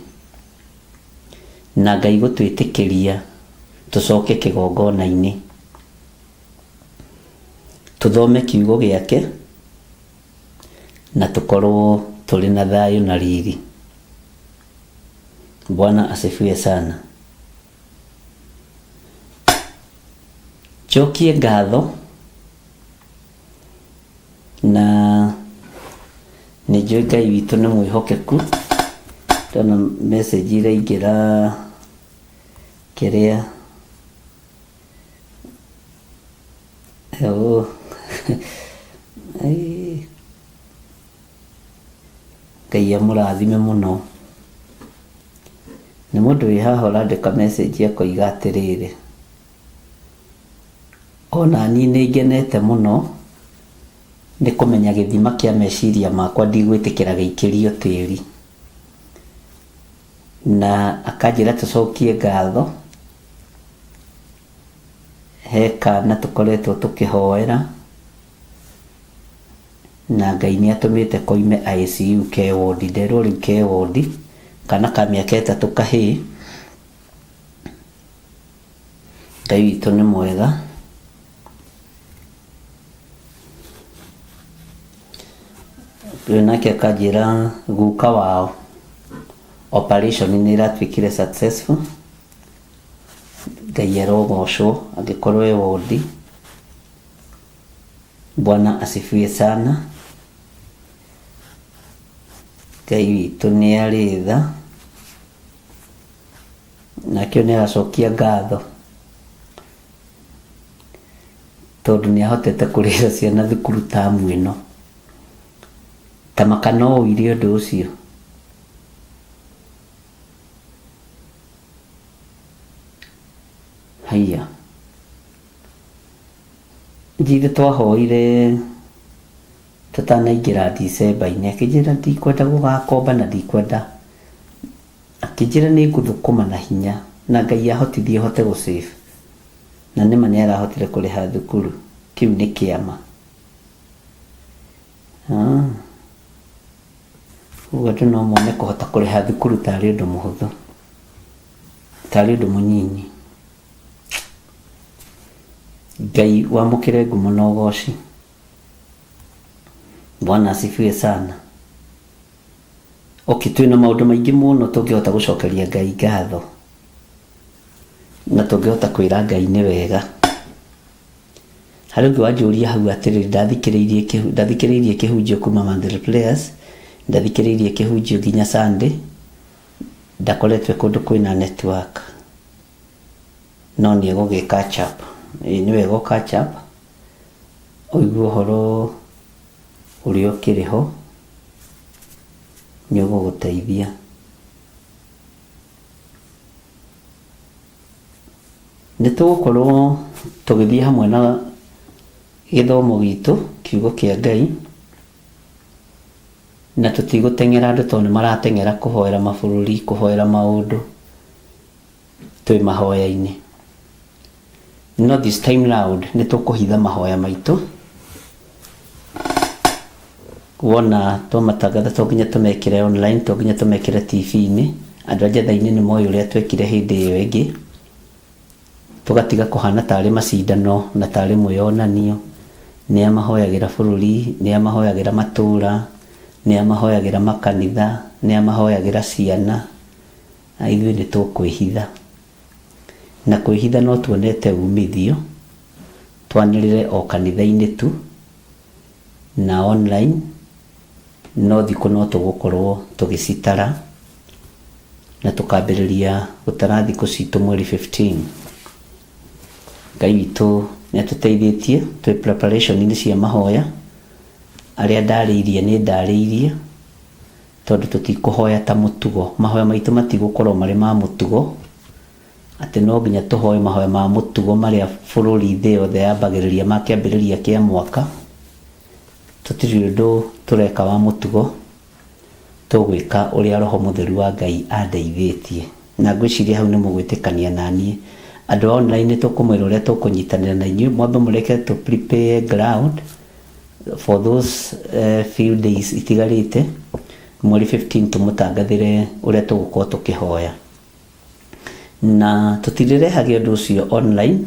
na Ngai gũtwĩtĩkĩria tũcoke kĩgongona-inĩ tũthome kiugo gĩake na tũkorwo tũrĩ na thayũ na riri. Bwana asifiwe sana. Njokie ngatho na nĩ njũĩ Ngai witũ nĩ mwĩhokeku. Ndona message iraingĩra kĩrĩa Ngai amũrathime mũno. Nĩ mũndũ wĩ haha ũrandĩka message akoiga atĩrĩrĩ, ona niĩ nĩ ngenete mũno nĩ kũmenya gĩthima kĩa meciria makwa ndigwĩtĩkĩra gĩikĩrio tĩri, na akanjĩra tũcokie ngatho he kana tũkoretwo tũkĩhoera, na Ngai nĩ atũmĩte koime ICU ke wodi, nderwo rĩu ke wodi kana ka mĩaka 3 kahĩĩ. Ngai witũ nĩ mwega. Nake akanjĩra guka wao operation nĩ ĩratuĩkire successful. Ngai arogocwo angĩkorwo e wodi. Bwana asifiwe sana. Ngai witũ nĩ arĩ tha, nakĩo nĩ aracokia ngatho tondũ nĩ ahotete kũrĩha ciana thukuru tamu ĩno. Tamaka no ũire ũndũ ũcio. Haiya, njithe twahoire tũtanaingĩra December-inĩ, akĩnjĩra ndikwenda gũgakomba na ndikwenda, akĩnjĩra nĩ ngũthũkũma na hinya, na Ngai ahotithie hote gũsave, na nĩma nĩ arahotire kũrĩha thukuru. Kĩu nĩ kĩama. Ũguo andũ no mone kũhota kũrĩha thukuru tarĩ ũndũ mũhũthũ, tarĩ ũndũ mũnyinyi. Ngai wamũkĩre ngumo na ũgoci. Bwana asifiwe sana. Twĩna maũndũ maingĩ mũno tũngĩhota gũcokeria Ngai ngatho, na tũngĩhota kwĩra Ngai nĩ wega. Harĩ ũngĩ wanjũria hau atĩrĩrĩ, ndathikĩrĩirie kĩhunjio kuma Mandela Players, ndathikĩrĩirie kĩhunjio nginya Sunday, ndakoretwe kũndũ kwĩna network, no nĩ egũgĩ catch up. Nĩwe egũ catch up, ũigua ũhoro ũrĩa ũkĩrĩ ho, nĩ ũgũgũteithia. Nĩ tũgũkorwo tũgĩthiĩ hamwe na gĩthomo gitũ kiugo kĩa Ngai, na tũtigũteng'era andũ tondũ marateng'era kũhoera mabũrũri, kũhoera maũndũ, twĩ mahoya-inĩ. No this time round nĩ tũkũhitha mahoya maitũ, wona twamatangatha to nginya tũmekĩre online, to nginya tũmekĩre TV-inĩ. Andũ a Njatha-inĩ nĩ moĩ ũrĩa twekire hĩndĩ ĩyo ĩngĩ, tũgatiga kũhana tarĩ macindano na tarĩ mwĩonanio. Nĩ amahoyagĩra bũrũri, nĩ amahoyagĩra matũũra, nĩ amahoyagĩra makanitha, nĩ amahoyagĩra ciana. Ithuĩ nĩ tũkwĩhitha, na kwĩhitha no tuonete umithio, twanĩrĩre o kanitha-inĩ tu na online, no thikũ no tũgũkorwo tũgĩcitara na tũkambĩrĩria gũtara thikũ citũ mweri 15. Ngai witũ nĩ atũteithĩtie twĩ preparation-inĩ cia mahoya. Arĩa ndarĩirie nĩ ndarĩirie, tondũ tũtikũhoya ta mũtugo. Mahoya maitũ matigũkorwo marĩ ma mũtugo, atĩ no nginya tũhoe mahoya ma mũtugo marĩa bũrũri thĩ yothe yambagĩrĩria ma kĩambĩrĩria kĩa mwaka. Tũtirĩ ũndũ tũreka wa mũtugo, tũgwĩka ũrĩa Roho Mũtheru wa Ngai andeithĩtie. Na ngwĩciria hau nĩ mũgwĩtĩkania naniĩ. Andũ online tũkũmwĩra ũrĩa tũkũnyitanĩra na inyuĩ, mwambe mũreke tũ prepare ground for those few days itigarĩte. Mweri 15 tũmũtangathĩre ũrĩa tũgũkorwo tũkĩhoya. Na tũtirĩrehagia ũndũ ũcio online,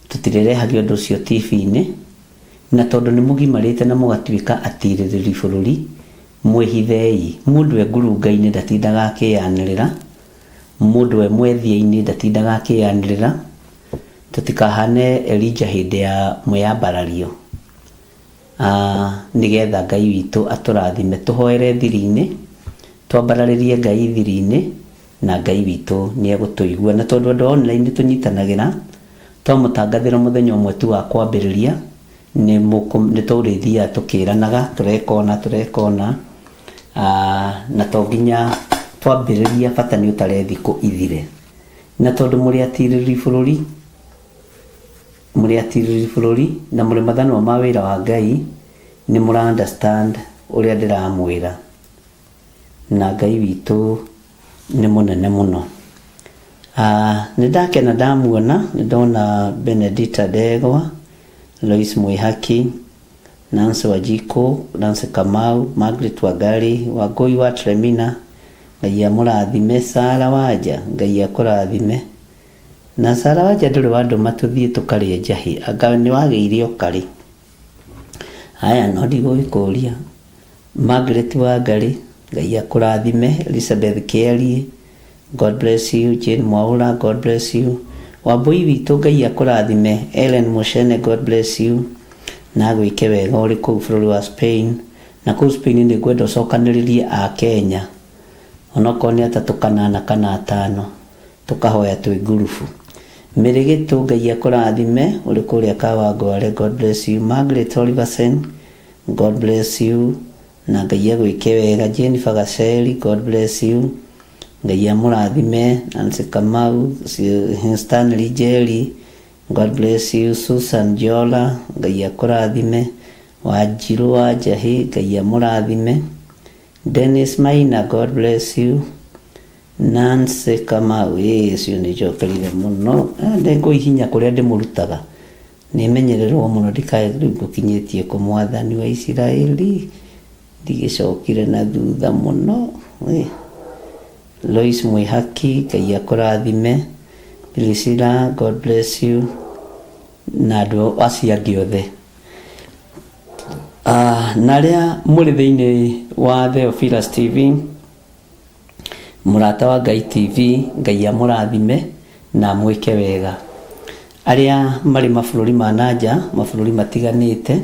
tũtirĩrehagia ũndũ ũcio TV-inĩ, na tondũ nĩ mũgimarĩte na mũgatuĩka atirĩrĩri bũrũri, mwĩhithei. Mũndũ e ngurunga-inĩ ndatindaga akĩyanĩrĩra, mũndũ e mwethia-inĩ ndatindaga akĩyanĩrĩra. Tũtikahane Elijah hĩndĩ ya mwĩyambarario, nĩgetha Ngai witũ atũrathime. Tũhoere thiri-inĩ, twambararĩrie Ngai thiri-inĩ, na Ngai witũ nĩ egũtũigua. Na tondũ andũ online tũnyitanagĩra, twamũtangathĩra mũthenya ũmwe tu wa kwambĩrĩria, nĩ tũrĩthiaga tũkĩranaga, tũrekona, na to nginya twambĩrĩria, bata nĩ ũtare thikũ ithire. Na tondũ mũrĩ atirĩrĩ bũrũri na mũrĩ mathanwa ma wĩra wa Ngai, nĩ mũra understand ũrĩa ndĩramwĩra, na Ngai witũ nĩ mũnene mũno. Nĩ ndakena ndamuona, nĩ ndona Benedita Ndegwa, Lois Mwihaki, Nancy Wajiko, Nancy Kamau, Margaret Wangari, Wangui wa Tremina. Ngai amũrathime. Sara Wanja, Ngai akũrathime. Na Sara Wanja ndũrĩ wandũ matũthiĩ tũkarĩa njahĩ, anga nĩ wagĩire ũkarĩ. Haya, no ndigũgĩkũria. Margaret Wangari, Ngai akũrathime. Elizabeth Kieri, God bless you. Jane Mwaura, God bless you. Wambui witũ, Ngai akũrathime. Ellen Mushene, God bless you. Na gwĩke wega ũrĩ kũu bũrũri wa Spain. Na kũu Spain nĩ ngwenda ũcokanĩrĩrie a Kenya, onokorwo nĩ 3 kana 4 kana 5, tũkahoya twĩ ngurubu. Mĩrĩgĩtũ, Ngai akũrathime ũrĩ kũrĩa Kawangware, God bless you. Margaret Oliversen, God bless you. Na Ngai agwĩke wega. Jennifer Gaceri, God bless you. Ngai amũrathime. Nancy Kamau, Stanley Jerry, God bless you. Susan Jola, Ngai akũrathime. Wanjiru wa Njahi, Ngai amũrathime. Dennis Maina, God bless you. Nancy Kamau, Yesu nĩ njokerire mũno. Ndĩngũihinya kũrĩa ndĩmũrutaga, nĩmenyererwo mũno ndikae rĩu ngũkinyĩtie kũ Mwathani wa Isiraeli, ndigĩcokire na thutha mũno. Lois Mwihaki, Ngai akũrathime. Priscilla, God bless you. Na andũ acio angĩ othe. Na arĩa mũrĩ thĩinĩ wa Theophilus TV, mũrata wa Ngai TV, Ngai amũrathime na mwĩke wega. aria mari mabũrũri ma nanja, mabũrũri matiganĩte,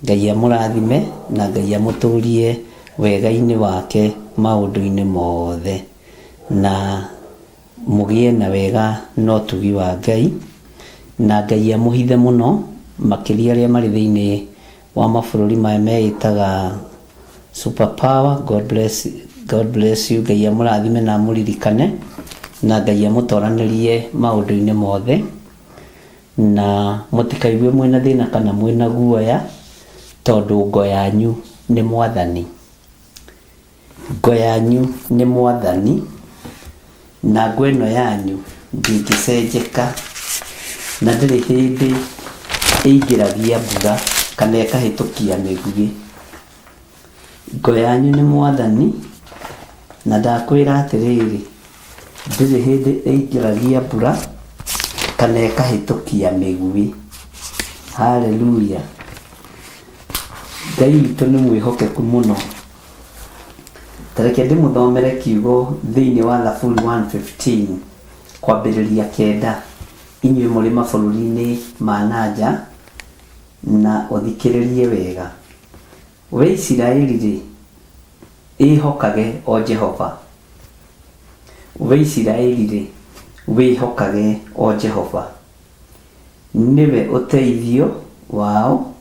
Ngai amũrathime na Ngai amũtũrie wega-inĩ wake maũndũ-inĩ mothe, na mũgĩe na wega no tugi wa Ngai, na Ngai amũhithe mũno makĩria arĩa marĩ thĩinĩ wa mabũrũri maya meĩtaga super power. God bless you. Ngai amũrathime na amũririkane, na Ngai amũtoranĩrie maũndũ-inĩ mothe, na mũtikaigue mwĩna thĩna kana mwĩna guoya, tondũ ngo yanyu nĩ Mwathani. Ngo yanyu nĩ Mwathani, na ngo ĩno yanyu ndĩngĩcenjeka, na ndĩrĩ hĩndĩ ĩingĩragia mbura kana ĩkahĩtũkia mĩguĩ. Ngo yanyu nĩ Mwathani, na ndakwĩra atĩrĩrĩ, ndĩrĩ hĩndĩ ĩingĩragia mbura kana ĩkahĩtũkia mĩguĩ. Haleluya. Ngai witũ nĩ mwĩhokeku mũno. Tareke ndĩmũthomere kiugo thĩinĩ wa Thaburi 115 kwambĩrĩria 9. Inyuĩ mũrĩ mabũrũri-inĩ ma nanja na ũthikĩrĩrie wega. We Isiraeli-rĩ, ĩhokage o Jehova. We Isiraeli-rĩ, wĩhokage o Jehova. Nĩwe ũteithio wao,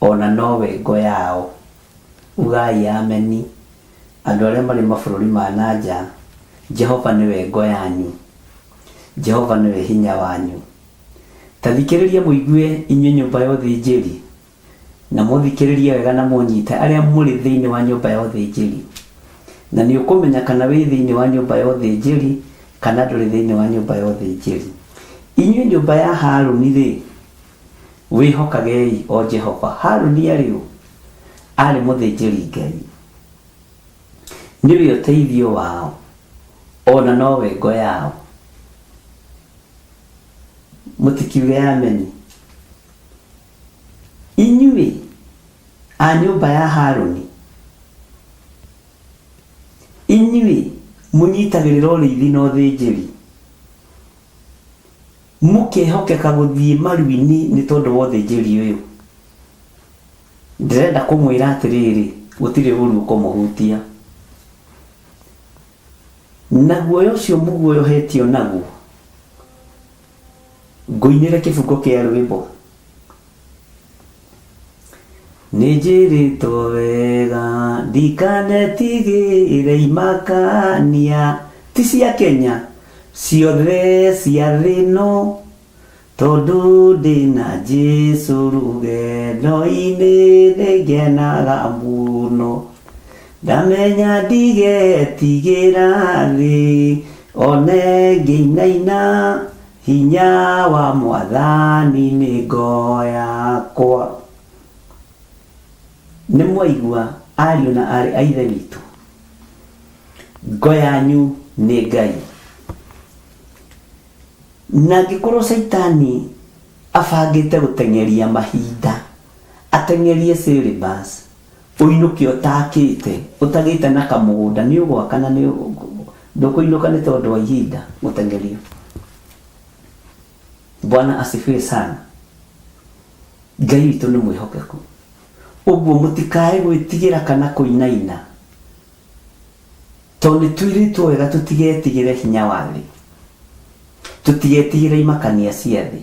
ona nowe ngo yao. Ugai ameni. Andũ arĩa marĩ mabũrũri ma nanja, Jehova nĩwe ngo yanyu, Jehova nĩwe hinya wanyu. Ta thikĩrĩria mũigue inyuĩ nyũmba ya ũthĩnjĩri, na mũthikĩrĩrie wega na mũnyite arĩa mũrĩ thĩinĩ wa nyũmba ya ũthĩnjĩri, na nĩ ũkũmenya kana wĩ thĩinĩ wa nyũmba ya ũthĩnjĩri kana ndũrĩ thĩinĩ wa nyũmba ya ũthĩnjĩri. Inyuĩ nyũmba ya Harũni-rĩ, wĩhokagei o Jehova. Harũni arĩ ũ? Arĩ mũthĩnjĩri Ngai, nĩwe ũteithio wao, ona nowe ngo yao. Mũtikiuge ameni. Inyuĩ a nyũmba ya Harũni, inyuĩ mũnyitagĩrĩra ũrĩithi na ũthĩnjĩri, mũkehokeka gũthiĩ maru-inĩ nĩ tondũ wa ũthĩnjĩri ũyũ. Ndĩrenda kũmwĩra atĩrĩrĩ, gũtirĩ ũru ũkũmũhutia. Na guoya ũcio mũguoyohetio naguo, ngũinĩre kĩbungo kĩa rwĩmbo. Nĩnjĩrĩtwo wega ndikanetigĩre imakania, ti cia Kenya, ciothe cia thĩ ĩno, tondũ ndĩna Jesũ rũgendo-inĩ nĩngenaga mũno. Ndamenya ndigetigĩra thĩ, one ngĩinaina, hinya wa Mwathani nĩ ngo yakwa. Nĩ mwaigua ariũ na arĩ a Ithe witũ? Ngo yanyu nĩ Ngai. Na angĩkorwo Saitani abangĩte gũteng'eria mahinda, ateng'erie syllabus, ũinũke ũtakĩte, ũtagĩte na kamũgũnda, nĩ ũgwaka na ndũkũinũka nĩ tondũ wa ihinda gũteng'erio. Bwana asifiwe sana. Ngai witũ nĩ mwĩhokeku. Ũguo mũtikae gwĩtigĩra kana kũinaina, tondũ nĩ twĩrĩtwo wega tũtigetigĩre hinya wa thĩ, tũtigetigĩre imakania cia thĩ.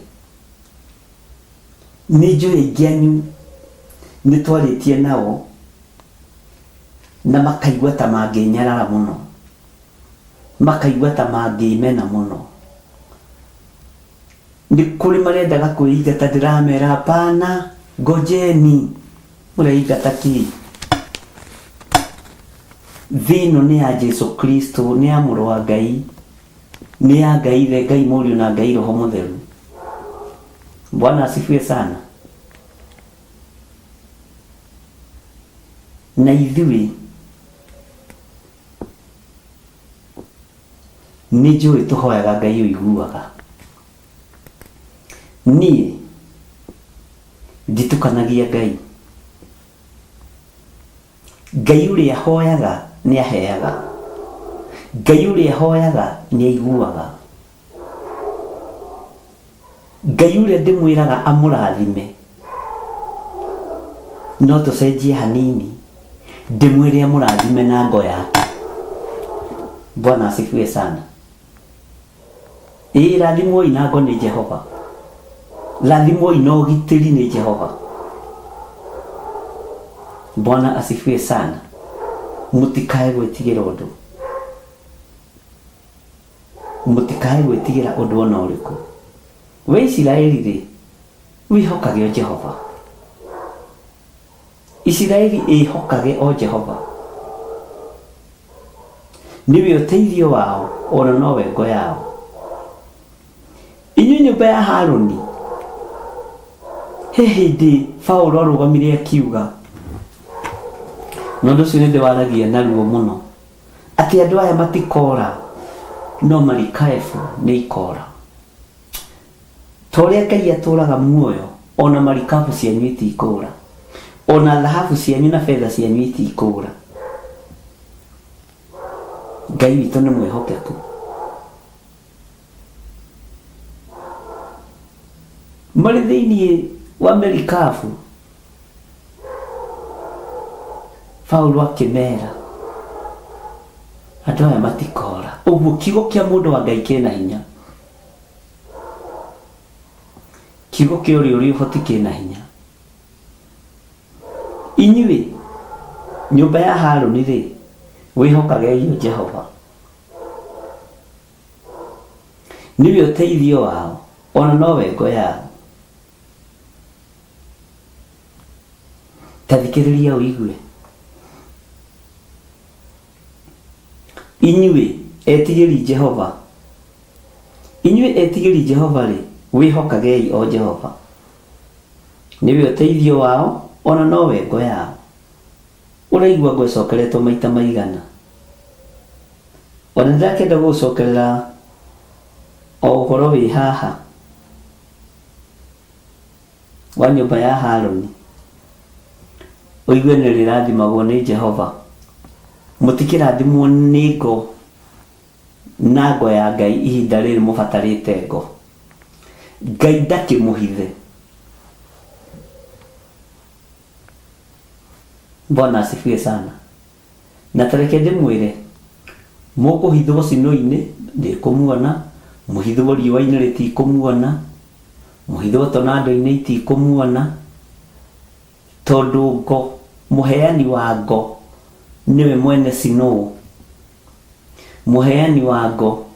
Nĩ njũĩ aingĩ anyu nĩ twarĩtie nao na makaigua ta mangĩnyarara mũno, makaigua ta mangĩmena mũno. Nĩ kũrĩ marendaga kwĩingata, ndĩramera hapana, ngojeni. Mũreingata ki? Thĩ ĩno nĩ ya Jesũ Kristo, nĩ ya mũrũ wa Ngai, nĩ ya Ngai Ithe, Ngai Mũriũ na Ngai Roho Mũtheru. Bwana asifiwe sana. Na ithuĩ nĩ njũĩ tũhoyaga Ngai ũiguaga. Niĩ nditukanagia Ngai. Ngai ũrĩa hoyaga nĩ aheaga, Ngai ũrĩa hoyaga nĩ aiguaga. Ngai uria ndimwiraga amurathime no tucenjie hanini ndimwire amurathime na ngo yake. Bwana asifiwe sana. Rathimwo ina ngo ni Jehova, rathimwo ina ugitiri ni Jehova. Bwana asifiwe sana. Mutikae gwitigira undu, mutikae gwitigira undu ona uriku. We Isiraeli ri wihokage o Jehova. Isiraeli ihokage o Jehova, niwe uteithio wao ona nowe ngo yao. Inyu nyumba ya Haruni, he hindi Paulo arugamire akiuga, no nducio ninde waragia naruo muno, ati andu aya matikora no marikaefu ni ikora. Toria Ngai aturaga muoyo, ona marikabu cianyu itikura, ona dhahabu cianyu na fedha cianyu itikura. Ngai witũ nĩ mwĩhokeku. Marĩ thĩinĩ wa marikabu, Paulo akĩmera andũ aya matikora. Ũguo kiugo kĩa mũndũ wa Ngai kĩna hinya, kiugo kĩa ũrĩa ũrĩ ũhoti kĩna hinya. Inyuĩ nyũmba ya Haruni rĩ, wĩhokagei Jehova, niwe ũteithio wao ona nowe ngo yao. Tathikĩrĩria ũigue. Inyuĩ etigĩri Jehova, inyuĩ etigĩri Jehova rĩ, wĩhokagei o Jehova, niwe ũteithio wao ona nowe ngo yao. Uraigua ngwecokeretwo maita maigana. Ona ndakenda gũcokerera o ũhoro wĩ haha wa nyũmba ya Haruni. Ũigue nĩ rĩrathimagwo nĩ Jehova. Mũtikĩrathimwo nĩ ngo na ngo ya Ngai ihinda rĩrĩ mũbatarĩte ngo. Ngai ndakĩmũhithe. Bwana asifiwe sana. Na tareke ndĩmwĩre, mũkũhithwo cino-inĩ ndĩkũmuona, mũhithwo riũa-inĩ rĩtikũmuona, mũhithwo tornado-inĩ itikũmuona, tondũ ngo, mũheani wa ngo niwe mwene snow, mũheani wa ngo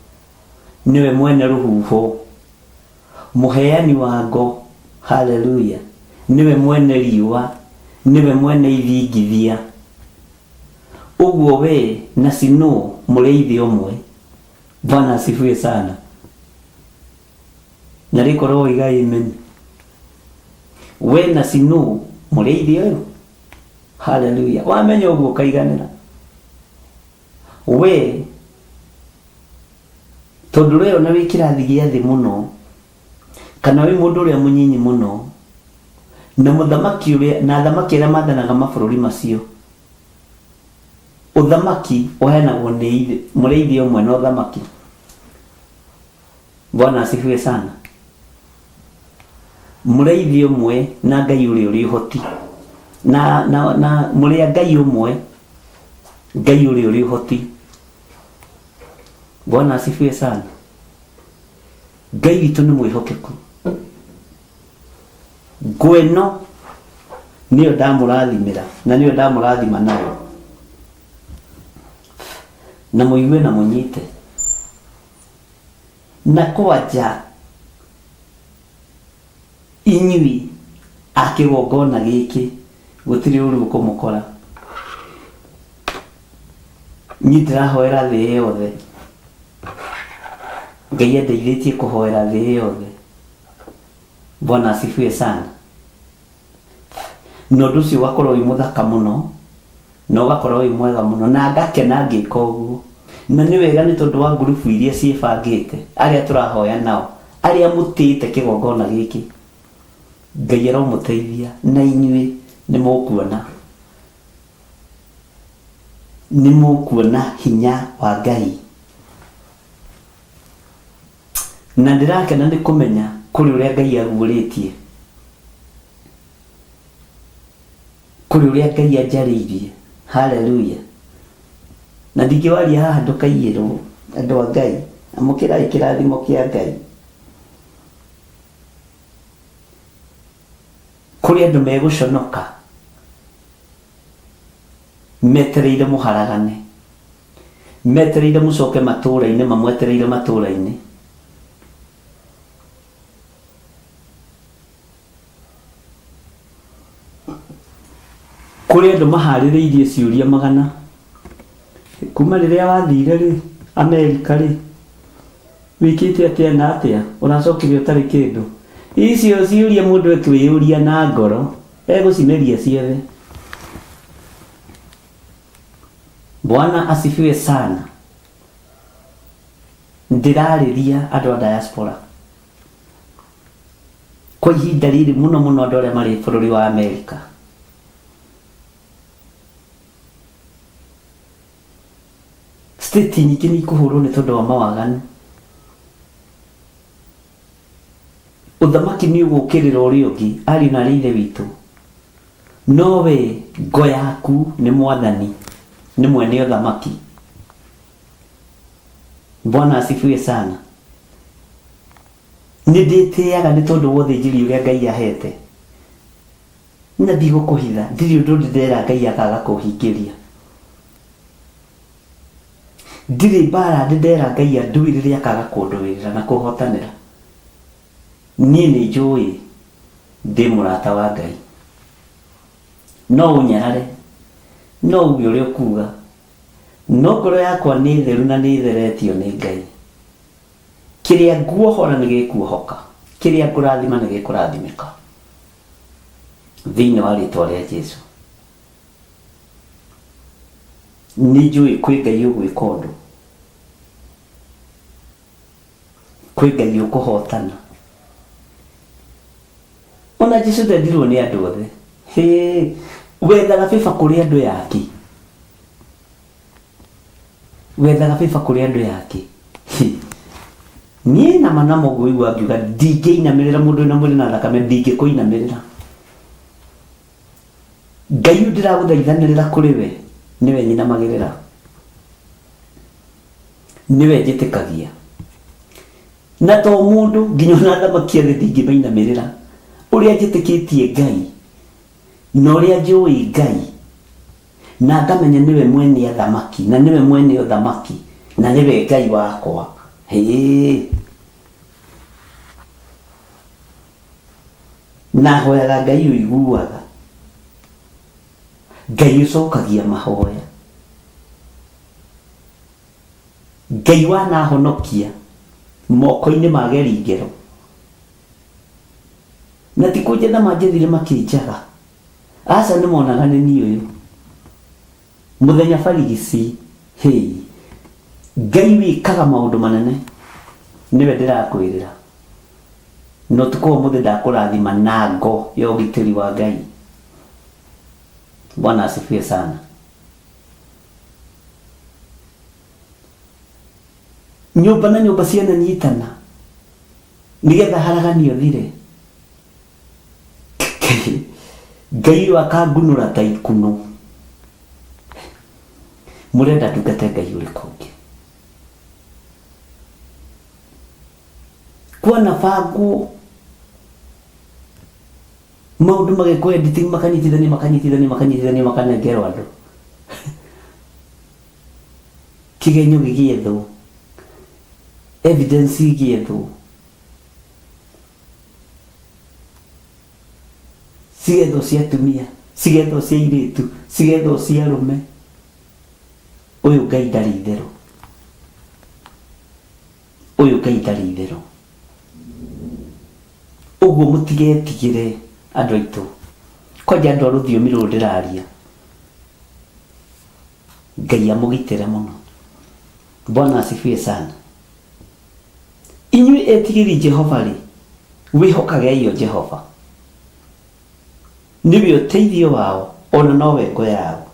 niwe mwene rũhuho, mũheani wa ngo, haleluya, niwe mwene riũa, niwe mwene ithingithia. Ũguo we na snow mũrĩithi ũmwe. Bwana asifiwe sana. Na rĩkorwo iga amen. We na snow mũrĩithi ũyũ, haleluya. Wamenya ũguo kaiganĩra. We tondũ rĩo na wĩ kĩrathi gĩa thĩ mũno, kana wĩ mũndũ ũrĩa mũnyinyi mũno, na mũthamaki ũrĩa na thamaki arĩa mathanaga mabũrũri macio, ũthamaki ũheanagwo nĩ mũrĩithi ũmwe na ũthamaki. Bwana asifiwe sana. Mũrĩithi ũmwe na Ngai ũrĩa ũrĩ ũhoti, na mũrĩa Ngai ũmwe, Ngai ũrĩa ũrĩ ũhoti. Bwana asifiwe sana. Ngai witũ nĩ mwĩhokeku. Gweno niyo ndamũrathimĩra na niyo ndamũrathima nayo, na mũigue na mũnyite. Na kwanja inyuĩ akĩgongona gĩkĩ gũtirĩ ũru ũkũmũkora. Niĩ ndĩrahoera thĩ yothe, Ngai andeithĩtie kũhoera thĩ yothe. Bwana asifiwe sana. Na ũndũ ũcio ũgakorwo wĩ mũthaka mũno, na ũgakorwo wĩ mwega mũno, na ngakena ngĩka ũguo. Na nĩ wega nĩ tondũ wa ngurubu iria ciĩbangĩte, arĩa tũrahoya nao, arĩa mũtĩte kĩgongona gĩkĩ, Ngai aromũteithia na inyuĩ nĩ mũkuona hinya wa Ngai. Na ndĩrakena nĩ kũmenya kuri uria Ngai aguritie, kuri uria Ngai ajaririe. Haleluya. Na ndingiwaria haha ndukaiyirwo andu a Ngai, amukirai kirathimo kia Ngai. Kuri andu meguconoka metereire muharagane, metereire mucoke matura-ini, mamwetereire matura-ini. Kuri andu mahaririirie ciuria magana kuma riria wathire ri Amerika ri wikite atia na atia, uracokire utari kindu. Icio ciuria mundu ekwiyuria na ngoro egucimeria ciothe. Bwana asifiwe sana. Ndirariria andu a diaspora kwa ihinda riri muno muno andu aria mari bururi wa Amerika. State nyingi ni kuhurwo ni tondu wa mawaganu. Uthamaki ni ugukirira uri ungi ari na riithe witu, nowe ngo yaku ni mwathani, ni mwene uthamaki. Bwana asifiwe sana. Ni nditiaga ni tondu wothe njiri uria Ngai ahete, na ndigukuhitha, ndiri undu ndira Ngai akaga kuhingiria. Ndiri bara ndira Ngai anduirire akaga kunduirira na kuhotanira. Nie ni njui ndi murata wa Ngai. No unyarare, no uge uria ukuga, no ngoro yakwa ni theru na ni theretio ni Ngai. Kiria nguohora ni gikuohoka, kiria ngurathima ni gikurathimika thiini wa ritwa ria Jesu. Ni njui kwi Ngai ugwika undu, kwi Ngai ukuhotana. Ona Jesu ndendirwo ni andu othe. Wethaga biba kuri andu yaki, wethaga biba kuri andu yaki. Nie na manamo guigua ngiuga ndingĩinamirĩra mundu na mwĩrĩ na thakame, ndingĩkũinamirĩra. Ngai ndiragũthaithanĩrĩra kuri we, niwe nyinamagĩrĩra, niwe njĩtĩkagia. Na to mundu nginya na thamaki thĩ ndingĩmainamirĩra. Uria njĩtĩkĩtie Ngai na uria njũĩ Ngai, na ngamenya niwe mwene thamaki, na niwe mwene thamaki, na niwe Ngai wakwa. Na hoyaga Ngai uiguaga, Ngai ucokagia mahoya, Ngai wanahonokia moko-inĩ ma geri ngero. Na ti kũnjetha manjethire makĩnjaga, aca nĩ monaga nĩ niĩ ũyũ mũthenya barigici. Ngai wĩkaga maũndũ manene, niwe ndĩrakwĩrĩra. No ũtukũ wa ũmũthĩ ndakũrathima na ngo ya ũgitĩri wa Ngai. Bwana asifiwe sana. Nyũmba na nyũmba ciananyitana nigetha haraganio thire. Ngai akangunũra ta ikuno. Mũrenda ndungate Ngai ũrĩkũ ũngĩ? Kuona bangu maundu magekwo editing makanyitithania makanengerwo andu. Kigenyo gigietho, evidence gigietho, sigetho cia tumia, sigetho cia iritu, sigetho cia arume. Uyu Ngai ndari itherũ, uyu Ngai ndari itherũ. Uguo mutigetigire andu aitu, kwanja andu a rũthiomi rũrũ ndĩraria. Ngai amũgitĩre mũno. Bwana asifiwe sana. Inyuĩ etigĩri Jehova rĩ, wĩhokagei Jehova, niwe ũteithio wao, ona nowe ngo yao.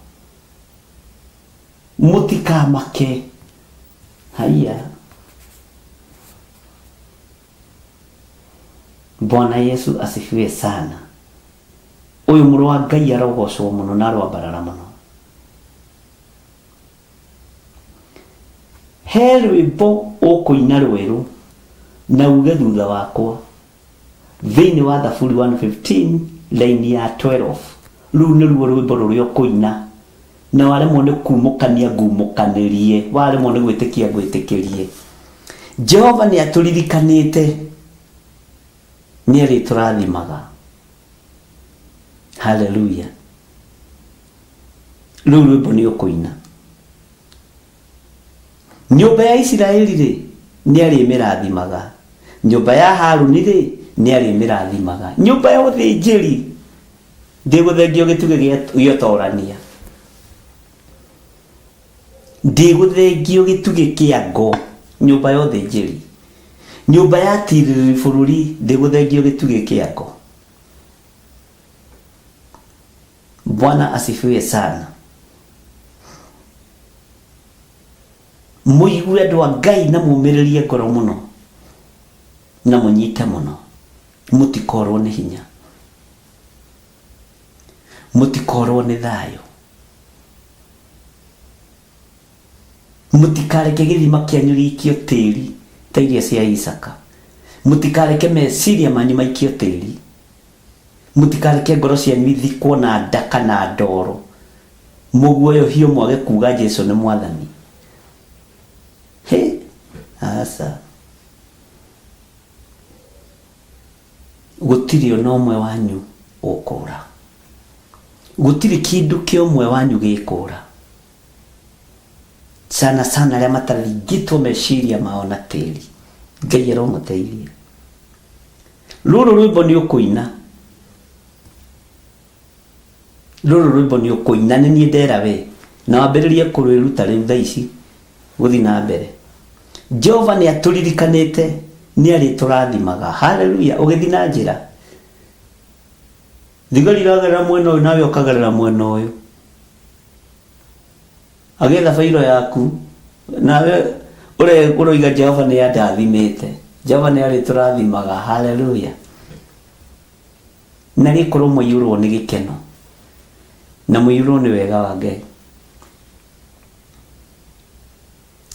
Mũtikamake. Haiya. Bwana Yesu asifiwe sana. Uyu mũrũ wa Ngai arogocwo mũno na arwambarara mũno. He rwĩmbo ũkũina rwerũ na uge thutha wakwa thĩinĩ wa Thaburi 115 line ya 12. Rũu nĩruo rwĩmbo rũrĩa ũkũina na waremwo nĩ kumũkania ngumũkanĩrie, waremwo nĩ gwĩtĩkia gwĩtĩkĩrie. Jehova nĩ atũririkanĩte, nĩ arĩ tũrathimaga. Hallelujah. Rũu rwĩmbo nĩ ũkũina. Nyũmba ya Isiraeli rĩ nĩ arĩ mĩrathimaga. Nyũmba ya Haruni rĩ nĩ arĩ mĩrathimaga. Nyũmba ya ũthĩnjĩri ndĩgũthengio gĩtugĩ gĩa ũtorania. Ndĩgũthengio gĩtugĩ kĩa ngo. Nyũmba ya ũthĩnjĩri. Nyũmba ya tirĩrĩ bũrũri ndĩgũthengio gĩtugĩ kĩa ngo. Bwana asifiwe sana. Mũigue andũ a Ngai na mũmĩrĩrie ngoro mũno na mũnyite mũno, mũtikorwo nĩ hinya, mũtikorwo nĩ thayũ, mũtikareke gĩthima kĩanyu gĩikio tĩri ta iria cia Isaka, mũtikareke meciria manyu maikio tĩri, mũtikareke ngoro cianyu ithikwo na ndaka na ndoro, mũguoyohio mwage kuga Jesũ nĩ Mwathani. He, asa. Gũtirĩ ona ũmwe wanyu ũkũra. Gũtirĩ kĩndũ kĩmwe wanyu gĩkũra. Sana sana arĩa mataringĩtwo meciria mao na tĩri. Ngai aromũteithia. Rũrũ rwĩmbo nĩ ũkũina. Rũrũ rwĩmbo nĩ ũkũina, nĩ niĩ ndera we. Na wambĩrĩrie kũrwĩruta rĩu thaa ici gũthiĩ na mbere. Jehova nĩ atũririkanĩte, nĩ arĩ tũrathimaga. Hallelujah. Ũgĩthiĩ na njĩra, thigari iragerera mwena ũyũ nawe ũkagerera mwena ũyũ, agĩetha bairo yaku nawe ũroiga Jehova nĩ andathimĩte. Jehova nĩ arĩ tũrathimaga. Hallelujah. Na gĩkorwo mũiyũrwo nĩ gĩkeno na mũiyũrwo nĩ wega wa Ngai.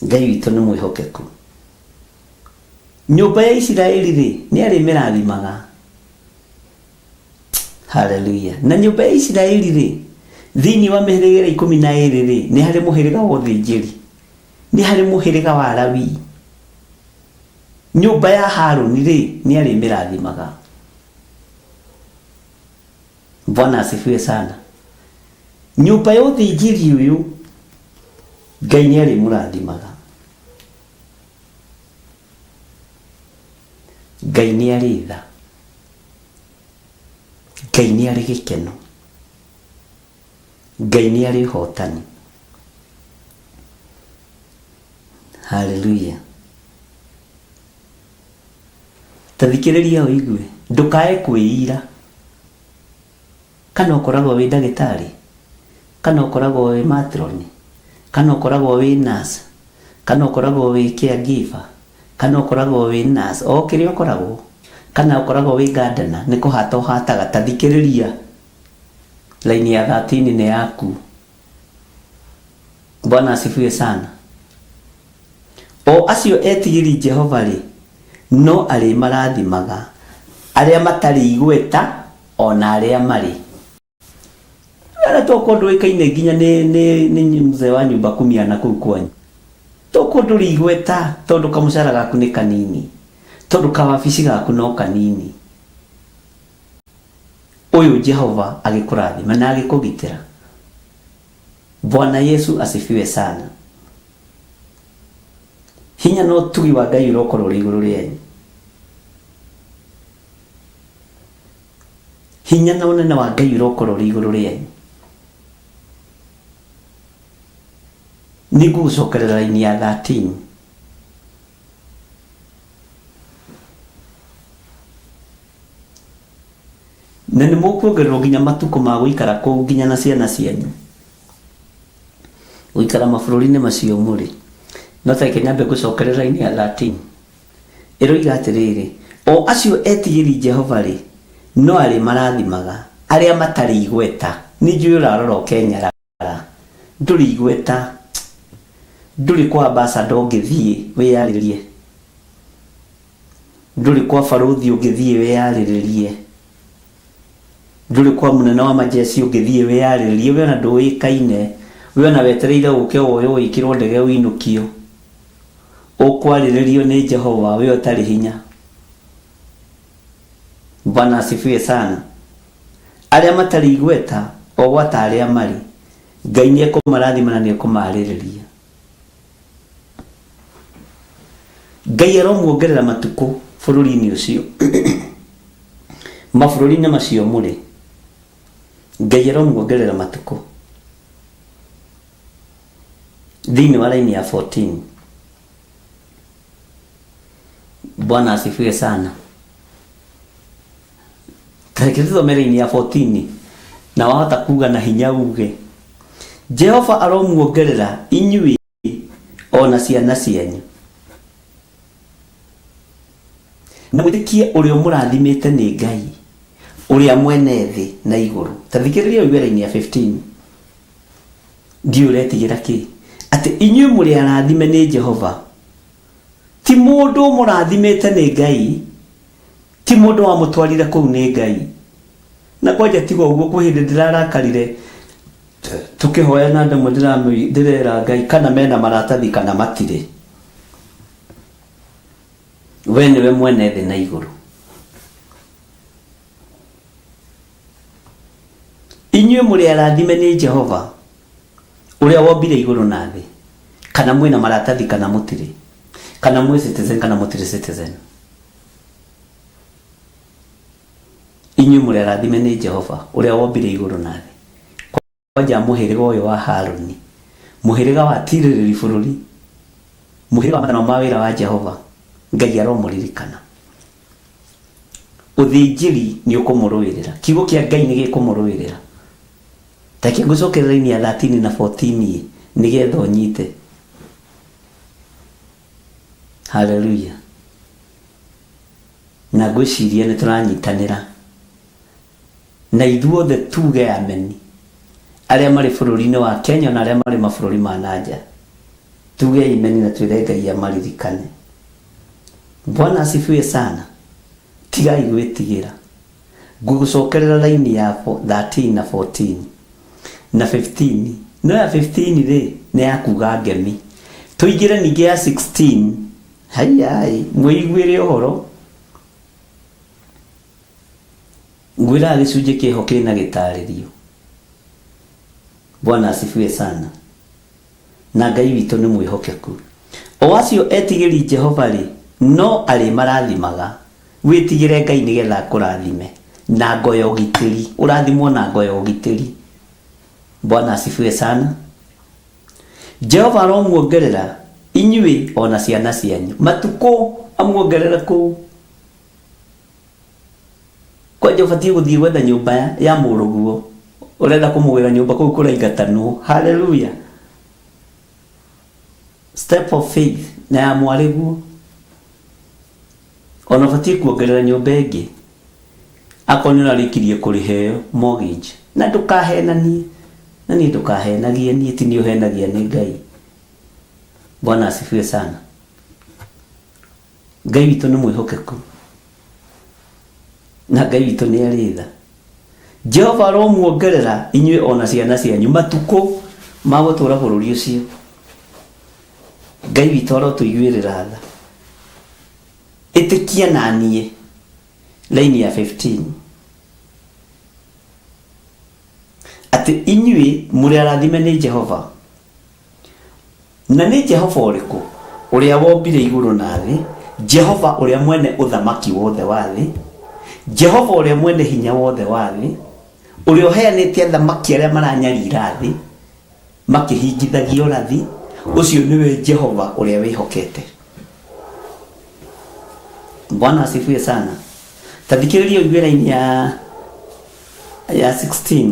Ngai witũ nĩ mwĩhokeku. Nyũmba ya Isiraeli rĩ nĩ arĩ mĩrathimaga. Hallelujah. Na nyũmba ya Isiraeli rĩ thĩinĩ wa mĩhĩrĩga 12 rĩ nĩ harĩ mũhĩrĩga wa ũthĩnjĩri, nĩ harĩ mũhĩrĩga wa Lawi. Nyũmba ya Haruni rĩ nĩ arĩ mĩrathimaga. Bwana asifiwe sana. Nyũmba ya ũthĩnjĩri ũyũ Ngai nĩ arĩ mũrathimaga. Ngai nĩ arĩ tha. Ngai nĩ arĩ gĩkeno. Ngai nĩ arĩ ũhotani. Hallelujah. Tathikĩrĩria ũigue, ndũkae kwĩira. Kana ũkoragwo wĩ ndagĩtarĩ, kana ũkoragwo wĩ matroni, kana ũkoragwo wĩ nurse, kana ũkoragwo wĩ caregiver, kana ũkoragwo wĩ nurse, o kĩrĩa ũkoragwo, kana ũkoragwo wĩ gardener, nĩ kũhata ũhataga. Tathikĩrĩria, laini ya 13 nĩ yaku. Bwana asifiwe sana. O acio etigĩri Jehova rĩ no arĩ marathimaga, arĩa matarĩ igweta ona arĩa marĩ. Ara toko ndũĩkaine nginya nĩ mzee wa nyumba kumiana kũu kwanyu. Toko ndũrĩ igweta tondũ kamũcara gaku nĩ kanini, tondũ kawabici gaku no kanini. Ũyũ Jehova agĩkũrathima na agĩkũgitĩra. Bwana Yesu asifiwe sana. Hinya no tugi wa Ngai ũrokorwo ũrĩ igũrũ rĩanyu. Hinya na ũnene wa Ngai ũrokorwo ũrĩ igũrũ rĩanyu. Nĩngũgũcokerera laini ya 13. Na nĩ mũkuongererwo nginya matukũ ma gũikara kũu nginya na ciana cianyu. Gũikara mabũrũri-inĩ macio mũrĩ. No ta nyambe gũcokerera laini ya 13. Ĩroiga atĩrĩrĩ, o acio etigiri Jehova ri no ari marathimaga aria matari igweta ni njui urarora Kenya ra nduri igweta nduri kwa ambassador ungithie wiyariririe nduri kwa baruthi ungithie wiyariririe nduri kwa munene wa majeshi ungithie wiyariririe we na nduikaine we na wetereire uke oyo ikirwo ndege winukio ukwaririo ni Jehova we utari hinya. Bwana asifiwe sana. Aria matari igweta o wata aria mari Ngai ni ekumarathima na ni ekumaririria. Ngai aromuongerera matuko bururi-ini ucio mabũrũri-inĩ macio mũrĩ Ngai aromuongerera matuko. Thĩinĩ wa laini ya 14 Bwana asifiwe sana. Takirizo meri ya 14 na wahota kuga na hinya uge Jehova aromuongerera inyui ona ciana cianyu na mwitikie uria murathimite ni Ngai uria mwene thi na iguru. Tathikiriria wira-ini ya 15 ndiuretigira ki ati inyui muri arathime ni Jehova ti mundu murathimite ni Ngai ti mundu wa mutwarire kuu ni Ngai. Na kwaje tigo uguo kuhinde ndirarakarire tukihoya na ndamu ndirera Ngai kana mena maratathi kana matire. We niwe mwene thi na iguru. Inyuĩ muri arathime ni Jehova uria wombire iguru na thi kana mwina maratathi kana mutire kana mwi citizen kana mutire citizen. Inyuĩ muri arathime ni Jehova uria wombire iguru na thi. Kwaja muhiriga uyu wa Haruni muhiriga wa tirĩrĩri bũrũri muhiriga wa mathana ma wĩra wa Jehova Ngai aromuririkana. Uthinjiri ni ukumurũĩrĩra kiugo kia Ngai ni gikumurũĩrĩra. Taki ngucokerera-ini ya 13 na 14 nigetha unyite. Hallelujah. Na ngwĩciria nĩ tũranyitanĩra na ithuothe tuge ameni aria mari bũrũri-inĩ wa Kenya na aria mari mabũrũri ma nanja tuge imeni na twĩre Ngai amaririkane. Bwana asifiwe sana. Tigai gwĩtigĩra. Ngugucokerera laini ya 13 na 14 na 15 no ya 15 ri ni ya kuga ngemi. Tuigire ningi ya 16 hai mwĩiguĩre ũhoro ngwĩra gĩcunjĩ kĩho kĩna gĩtarĩrio. Bwana asifiwe sana. Na Ngai witũ nĩ mwĩhokeku. O acio etigĩri Jehova ri no arĩ marathimaga. Wĩtigĩre Ngai nĩgetha kũrathime na ngoyo ũgitĩri. Ũrathimwo na ngoyo ũgitĩri. Bwana asifiwe sana. Jehova aromuongerera inyuĩ ona ciana cianyu matuko amuongerera kũu. Kwaje ubatie guthii gwetha nyumba ya mũrũguo urenda kumugwira nyumba kũu kũraigatanwo. Hallelujah. Step of faith na ya mwariguo ona ubatie kuongerera nyumba ĩngĩ akorwo nĩ ũrarĩkirie kũrĩheo mortgage na ndũkahenanie na niĩ ndũkahenagie niĩ ti niĩ ũhenagia nĩ Ngai. Bwana asifiwe sana. Ngai witũ nĩ mwĩhokeku na Ngai witũ nĩ arĩtha. Jehova aromuongerera inyuĩ ona ciana cianyu matuko ma gũtũũra bũrũri ũcio. Ngai witũ arotũiguĩrĩra tha. Ĩtĩkia na niĩ laini ya 15 ati inyuĩ muri arathime ni Jehova na ni Jehova ũrĩkũ uria wombire iguru na thĩ. Jehova uria mwene uthamaki wothe wa thĩ. Jehova uria mwene hinya wothe wa thĩ uria uheanĩte athamaki aria maranyarira thĩ makĩhingithagia ũrathi. Ucio niwe Jehova uria wĩhokete. Bwana asifiwe sana. Tathikĩrĩria wĩra-inĩ ya 16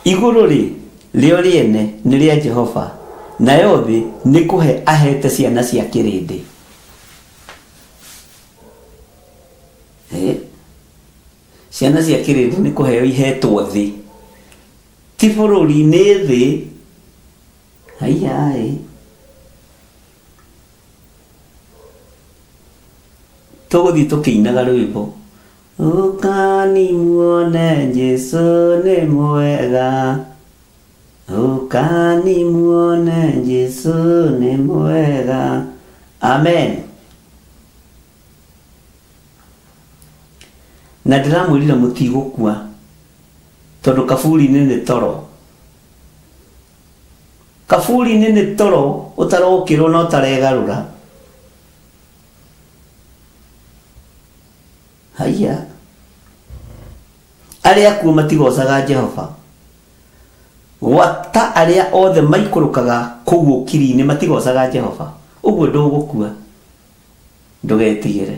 iguru ri rĩo rĩene nĩ rĩa Jehova nayo thĩ nĩ kũhe ahete ciana cia kĩrĩndĩ. ciana cia kĩrĩndĩ nĩ kũheo ihetwo thĩ ti bũrũri-inĩ thĩ. Haiya tũgũthiĩ tũkĩinaga rwĩmbo ũkani muone Jesu nĩ mwega, ũkani muone Jesu nĩ mwega. Amen. Na ndĩramwĩrire mũtigũkua tondũ kaburi-inĩ nĩ toro. Kaburi-inĩ nĩ toro ũtarokĩrwo na ũtaregarũra. Haiya arĩa akuo matigocaga Jehova, gwata arĩa othe maikũrũkaga kũu ũkiri-inĩ matigocaga Jehova. Ũguo ndũgũkua, ndũgetigĩre.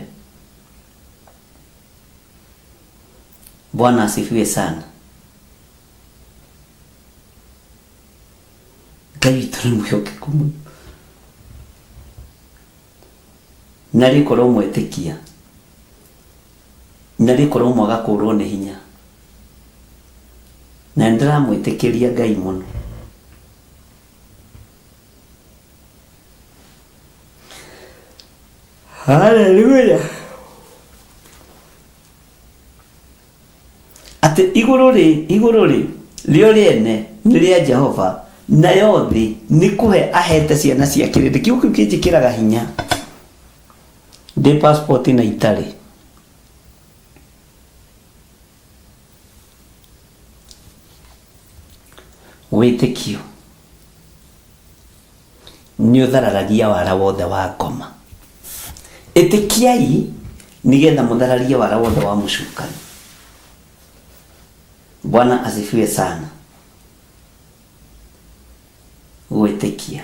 Bwana asifiwe sana. Ngai witũ nĩ mwĩhokeku mũno, na rĩkorwo mwĩtĩkia, na rĩkorwo mwaga kũrwo nĩ hinya, na ndĩramwĩtĩkĩria Ngai mũno. Hallelujah. Atĩ igũrũ rĩo rĩene nĩ rĩa Jehova, nayo thĩ nĩ kũhe ahete ciana cia kĩrĩndĩ. Kiugo kĩu kĩnjĩkĩraga hinya ndĩ passport na itarĩ. Wĩtĩkio nĩ ũthararagia wara wothe wa ngoma. Ĩtĩkiai nĩgetha mũthararie wara wothe wa mũcukani. Bwana asifiwe sana. Gwĩtĩkia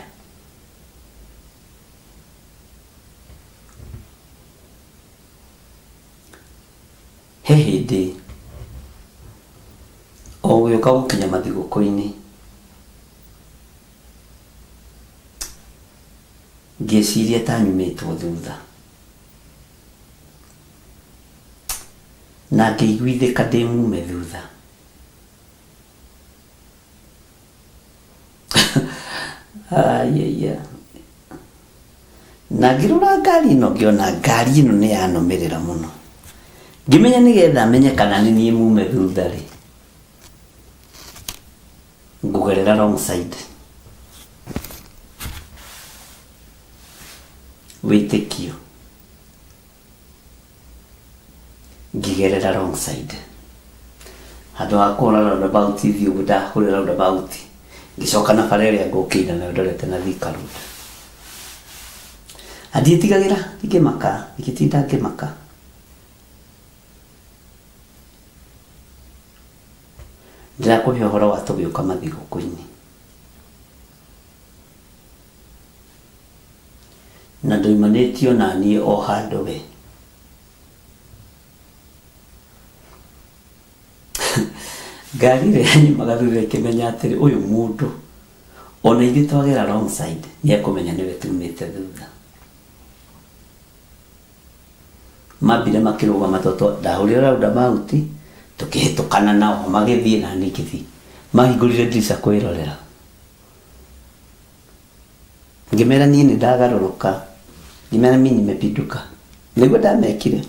he hĩndĩ o gũgĩũka gũkinya mathigũkũ-inĩ, ngĩciria ta nyumĩtwo thutha, na ngĩiguithĩka ndĩ mume thutha. Ayaya, na ngĩrora ngari ĩno ngĩona ngari ĩno nĩ yanũmĩrĩra mũno. Ngĩmenya nĩgetha menye kana nĩ niĩ mume thutha rĩ, ngũgerera wrong side. Wĩtĩkio ngĩgerera wrong side, handũ ha kũhũra roundabout thiĩ ũguo ndahũrĩra roundabout, ngĩcoka na bara ĩrĩa ngũkĩire nayo ndorete na Thika Road. Ndiĩtigagĩra ngĩmaka, ngĩtinda ngĩmaka. Ndĩrakũhe ũhoro wa tũgĩũka mathigũkũ-inĩ, na ndoimanĩtio na niĩ o handũ we. Ngari ĩrĩa yanyumaga thutha ĩkĩmenya atĩrĩ ũyũ mũndũ ona ithuĩ twagera wrong side nĩekũmenya nĩwe tumĩte thutha. Mambire makĩrũgama tondũ ndahũrĩra roundabout, tũkĩhĩtũkana nao magĩthiĩ na niĩ ngĩthiĩ. Mahingũrire ndirica kwĩrorera, ngĩmera niĩ nĩ ndagarũrũka, ngĩmera mimi nimepinduka, nĩguo ndamekire.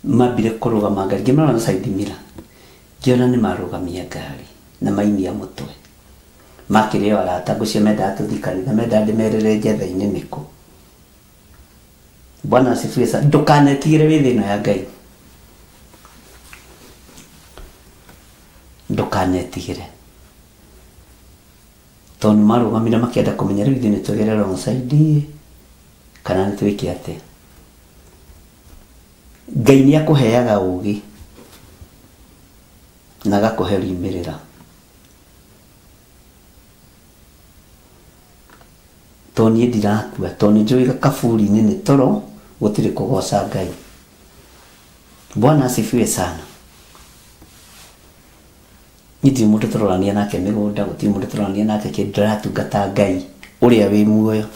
Mambire kũrũgama ngari, ngĩmera na side mirror, ngĩona nĩ marũgamia ngari na maimia mũtwe. Makĩrĩ o arata ngũcio mendaga tũthiĩ kanitha, mendaga ndĩmerere njetha-inĩ nĩkũ. Bwana asifiwe sana. Ndũkanetigĩre wĩ thĩ ĩno ya Ngai, ndũkanetigĩre, tondũ marũgamire makĩenda kũmenya rĩu ithuĩ nĩ tũgere wrong side kana nĩ twĩke atĩa. Ngai nĩ akũheaga ũũgĩ na agakũhe riumĩrĩra, tondũ niĩ ndirakua, tondũ nĩ njũĩ kaburi-inĩ nĩ toro, gũtirĩ kũgoca Ngai. Bwana asifiwe sana. Nĩtirĩ mũndũ tũrorania nake mĩgũnda, gũtirĩ mũndũ tũrorania nake kĩndũ, ndĩratungata Ngai ũrĩa wĩ muoyo.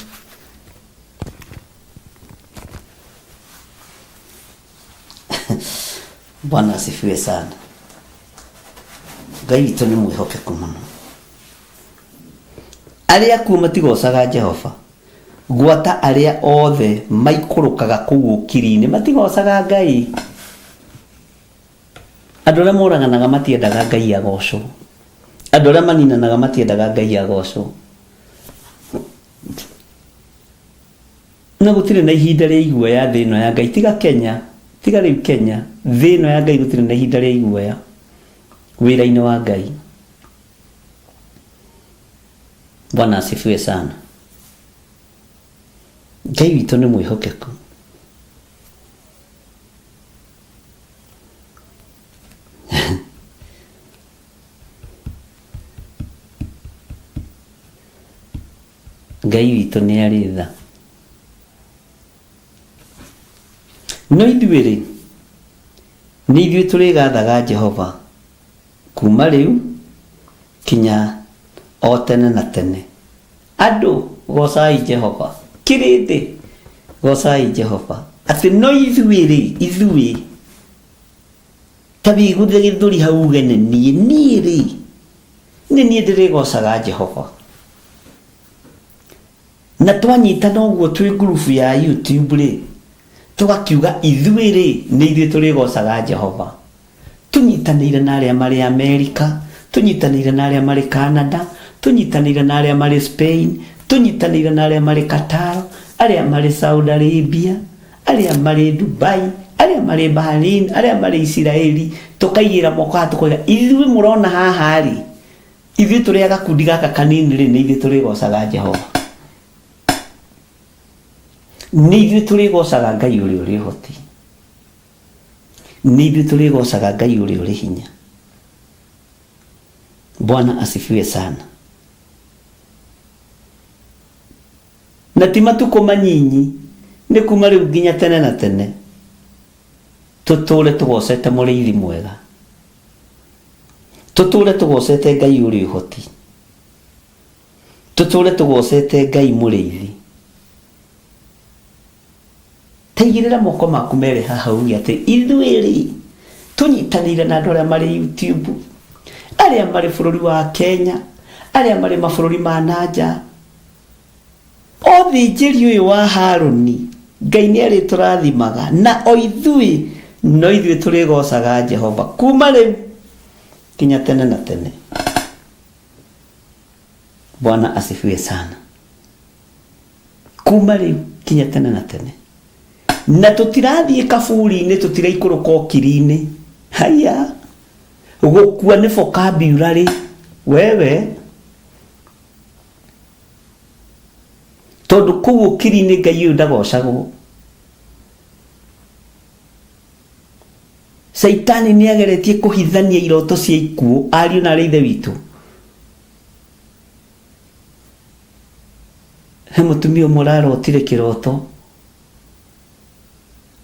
Bwana asifiwe sana. Ngai witũ nĩ mwĩhokeku mũno. Arĩa akuo matigocaga Jehova. Gwata arĩa othe maikũrũkaga kũu ũkiri-inĩ matigocaga Ngai. Andũ arĩa moraganaga matiendaga Ngai agocwo. Andũ arĩa maninanaga matiendaga Ngai agocwo. Na gũtirĩ na ihinda rĩa iguoya thĩ ĩno ya Ngai tiga Kenya. Tiga rĩu Kenya, thĩ ĩno ya Ngai gũtirĩ na ihinda rĩa iguoya wĩra-inĩ wa Ngai. Bwana asifiwe sana. Ngai witũ nĩ mwĩhokeku. Ngai witũ nĩ arĩ tha. No ithuĩ-rĩ, nĩ ithuĩ tũrĩgathaga Jehova kuma rĩu kinya o tene na tene. Andũ gocai Jehova. Kĩrĩndĩ gocai Jehova. Atĩ no ithuĩ ta bigũthe gĩthũri hau uge nĩ niĩ ndĩrĩgocaga Jehova. Na twanyitana ũguo twĩ group ya YouTube-rĩ, tugakiuga ithuĩ-rĩ nĩ ithuĩ tũrĩgocaga Jehova. Tunyitanĩire na arĩa marĩ Amerika, tunyitanĩire na arĩa marĩ Canada, tunyitanĩire na arĩa marĩ Spain, tunyitanĩire na arĩa marĩ Qatar, arĩa marĩ Saudi Arabia, arĩa marĩ Dubai, arĩa marĩ Bahrain, arĩa marĩ Israeli, tukaigĩra moko haha tukoiga ithuĩ mũrona haha-rĩ, ithuĩ tũrĩ gakundi gaka kanini-rĩ nĩ ithuĩ tũrĩgocaga Jehova. Nĩ ithuĩ tũrĩgocaga Ngai ũrĩa ũrĩ ũhoti. Nĩ ithuĩ tũrĩgocaga Ngai ũrĩa ũrĩ hinya. Bwana asifiwe sana. Na ti matukũ manyinyi, nĩ kuma rĩu nginya tene na tene tũtũre tũgocete mũrĩithi mwega. Tũtũre tũgocete Ngai ũrĩ ũhoti. Tũtũre tũgocete Ngai mũrĩithi. Taigĩrĩra moko maku merĩ haha uge atĩ ithuĩ-rĩ tunyitanĩire na andũ arĩa marĩ YouTube, arĩa marĩ bũrũri wa Kenya, arĩa marĩ mabũrũri ma nanja, othĩnjĩri ũyũ wa Harũni, Ngai nĩ arĩ tũrathimaga, na o ithuĩ no ithuĩ tũrĩgocaga Jehova kuma rĩu kinya tene na tene. Bwana asifiwe sana. Kuma rĩu kinya tene na tene. Na tũtirathiĩ kaburi-inĩ, tũtiraikũrũka ũkiri-inĩ. Haya, gũkua nĩ vocabulary wewe. Tondũ kũu ũkiri-inĩ Ngai ũyũ ndagocagwo. Saitani nĩ ageretie kũhithania iroto cia ikuũ ariũ na arĩ ithe witũ. He mũtumia ũmwe ararotire kĩroto,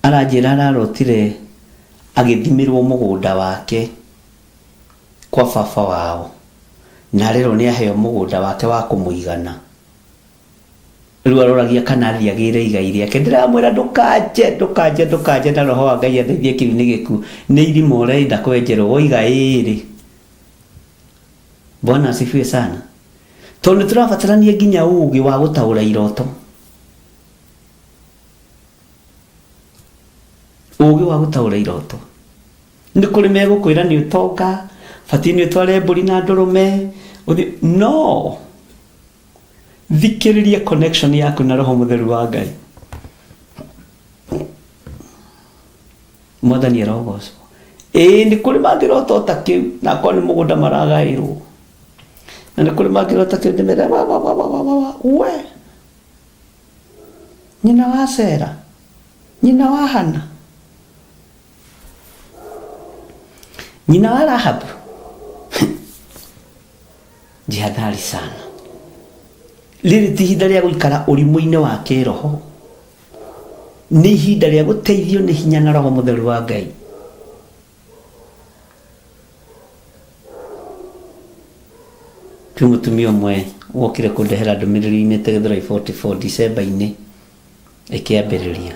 aranjĩra ararotire agĩthimĩrwo mũgũnda wake kwa baba wao, na rĩrwo nĩ aheo mũgũnda wake wa kũmũigana. Rĩu aroragia kana athiagĩre igai rĩake. Ndĩramwĩra ndũkanje na roho wa Ngai atheithie kĩu-inĩ gĩku, nĩ irima ũrenda kwenjerwo woiga ĩrĩ. Bwana asifiwe sana. Tondũ tũrabatarania nginya ũũgĩ wa gũtaũra iroto. Ũũgĩ wa gũtaũra iroto. Nĩ kũrĩ megũkwĩra nĩ ũtonga, batiĩ nĩ ũtware mbũri na ndũrũme. No. Thikĩrĩria connection yaku na roho mũtheru wa Ngai. Mwathani arogocwo. Nĩ kũrĩ mangĩrota ta kĩu, na akorwo nĩ mũgũnda maragaĩrwo. Na nĩ kũrĩ mangĩrota kĩu ndĩmera we. Nyina wa Sera, nyina wa Hana, nyina wa Rahabu. Jihadhari sana. Rĩrĩ ti ihinda rĩa gũikara ũrimũ-inĩ wa kĩroho. Nĩ ihinda rĩa gũteithio nĩ hinya na roho mũtheru wa Ngai. Kwĩ mũtumia ũmwe wokire kũndehera ndũmĩrĩri imĩte Gĩthũrai 44 December-inĩ ĩkĩambĩrĩria.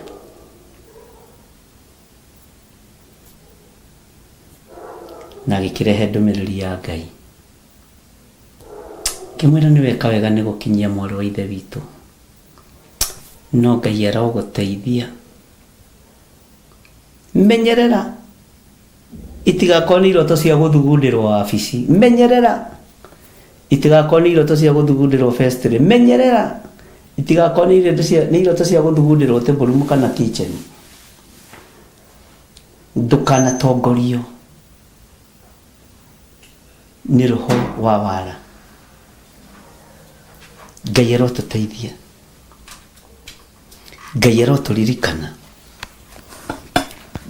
na gikirehe ndumiriri ya Ngai. Kimwira ni weka wega ni gukinyia mwari wa ithe witu, no Ngai aroguteithia. Menyerera itigakoni iroto cia guthugundirwo wabici. Menyerera itigakoni iroto cia guthugundirwo festire. Menyerera itigakoni iroto cia guthugundirwo teburu kana kitchen. Ndukanatongorio ni roho wa wara. Ngai arotuteithia, Ngai aroturirikana,